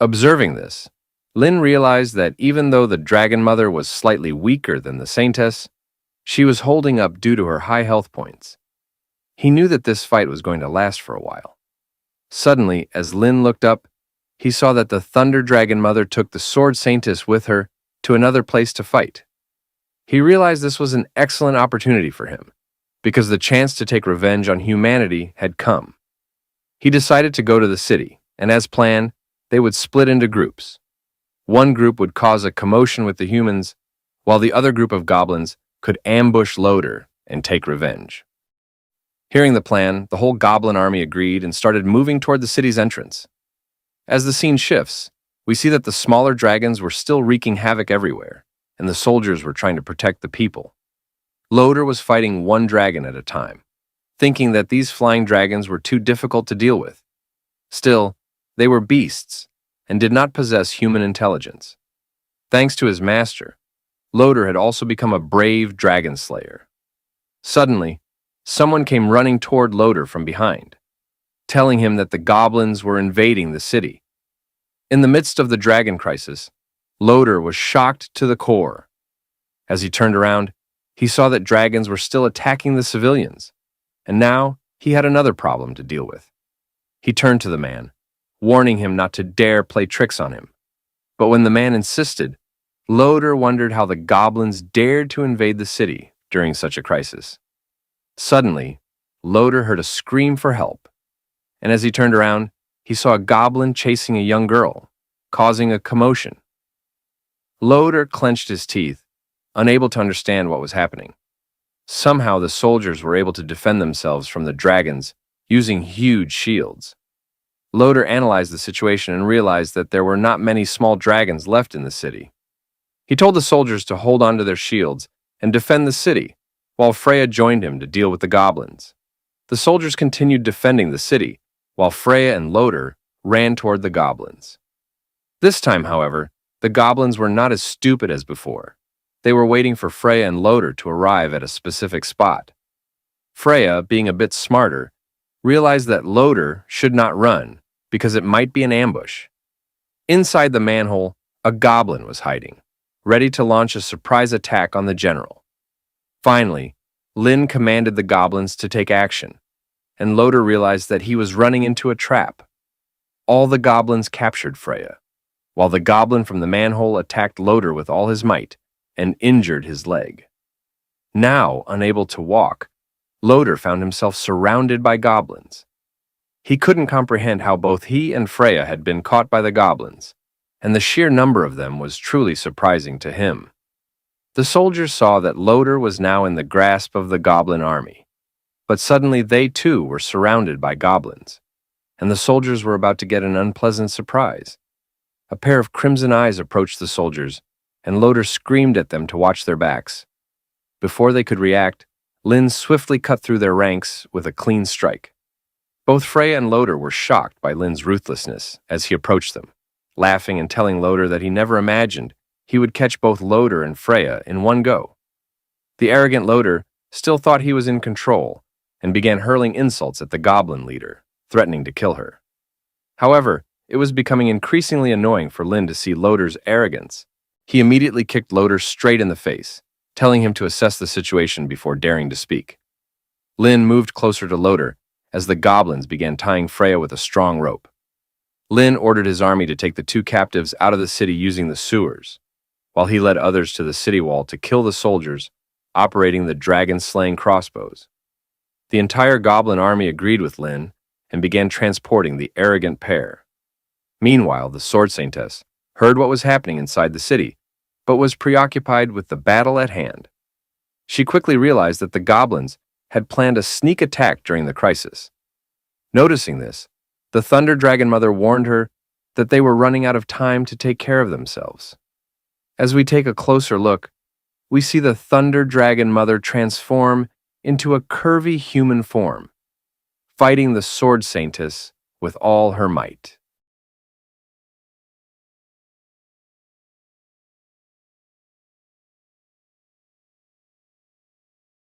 Observing this, Lin realized that even though the Dragon Mother was slightly weaker than the Saintess, she was holding up due to her high health points. He knew that this fight was going to last for a while. Suddenly, as Lin looked up, he saw that the Thunder Dragon Mother took the Sword Saintess with her to another place to fight. He realized this was an excellent opportunity for him, because the chance to take revenge on humanity had come. He decided to go to the city, and as planned, they would split into groups. One group would cause a commotion with the humans, while the other group of goblins could ambush low.Later and take revenge. Hearing the plan, the whole goblin army agreed and started moving toward the city's entrance. As the scene shifts, we see that the smaller dragons were still wreaking havoc everywhere, and the soldiers were trying to protect the people. Low.Later was fighting one dragon at a time, thinking that these flying dragons were too difficult to deal with. Still, they were beasts and did not possess human intelligence. Thanks to his master, Low.Later had also become a brave dragon slayer. Suddenly, someone came running toward Low.Later from behind, telling him that the goblins were invading the city. In the midst of the dragon crisis, Low.Later was shocked to the core. As he turned around, he saw that dragons were still attacking the civilians, and now he had another problem to deal with. He turned to the man, warning him not to dare play tricks on him. But when the man insisted, Low.Later wondered how the goblins dared to invade the city during such a crisis. Suddenly, Low.Later heard a scream for help, and as he turned around, he saw a goblin chasing a young girl, causing a commotion. Low.Later clenched his teeth, unable to understand what was happening. Somehow the soldiers were able to defend themselves from the dragons using huge shields. Low.Later analyzed the situation and realized that there were not many small dragons left in the city. He told the soldiers to hold on to their shields and defend the city, while Freya joined him to deal with the goblins. The soldiers continued defending the city, while Freya and Low.Later ran toward the goblins. This time, however, the goblins were not as stupid as before. They were waiting for Freya and Low.Later to arrive at a specific spot. Freya, being a bit smarter, realized that Low.Later should not run because it might be an ambush. Inside the manhole, a goblin was hiding, ready to launch a surprise attack on the general. Finally, Lin commanded the goblins to take action. and low.Later realized that he was running into a trap. All the goblins captured Freya, while the goblin from the manhole attacked low.Later with all his might and injured his leg. Now, unable to walk, low.Later found himself surrounded by goblins. He couldn't comprehend how both he and Freya had been caught by the goblins, and the sheer number of them was truly surprising to him. The soldiers saw that low.Later was now in the grasp of the goblin army, but suddenly they too were surrounded by goblins, and the soldiers were about to get an unpleasant surprise. A pair of crimson eyes approached the soldiers, and low.Later screamed at them to watch their backs. Before they could react, Lin swiftly cut through their ranks with a clean strike. Both Freya and low.Later were shocked by Lin's ruthlessness as he approached them, laughing and telling low.Later that he never imagined he would catch both low.Later and Freya in one go. The arrogant low.Later still thought he was in control and began hurling insults at the goblin leader, threatening to kill her. However, it was becoming increasingly annoying for Lin to see low.Later's arrogance. He immediately kicked low.Later straight in the face, telling him to assess the situation before daring to speak. Lin moved closer to low.Later as the goblins began tying Freya with a strong rope. Lin ordered his army to take the two captives out of the city using the sewers, while he led others to the city wall to kill the soldiers operating the dragon-slaying crossbows. The entire goblin army agreed with Lin and began transporting the arrogant pair. Meanwhile, the sword saintess heard what was happening inside the city, but was preoccupied with the battle at hand. She quickly realized that the goblins had planned a sneak attack during the crisis. Noticing this, the Thunder Dragon Mother warned her that they were running out of time to take care of themselves. As we take a closer look, we see the Thunder Dragon Mother transform into a curvy human form, fighting the sword saintess with all her might.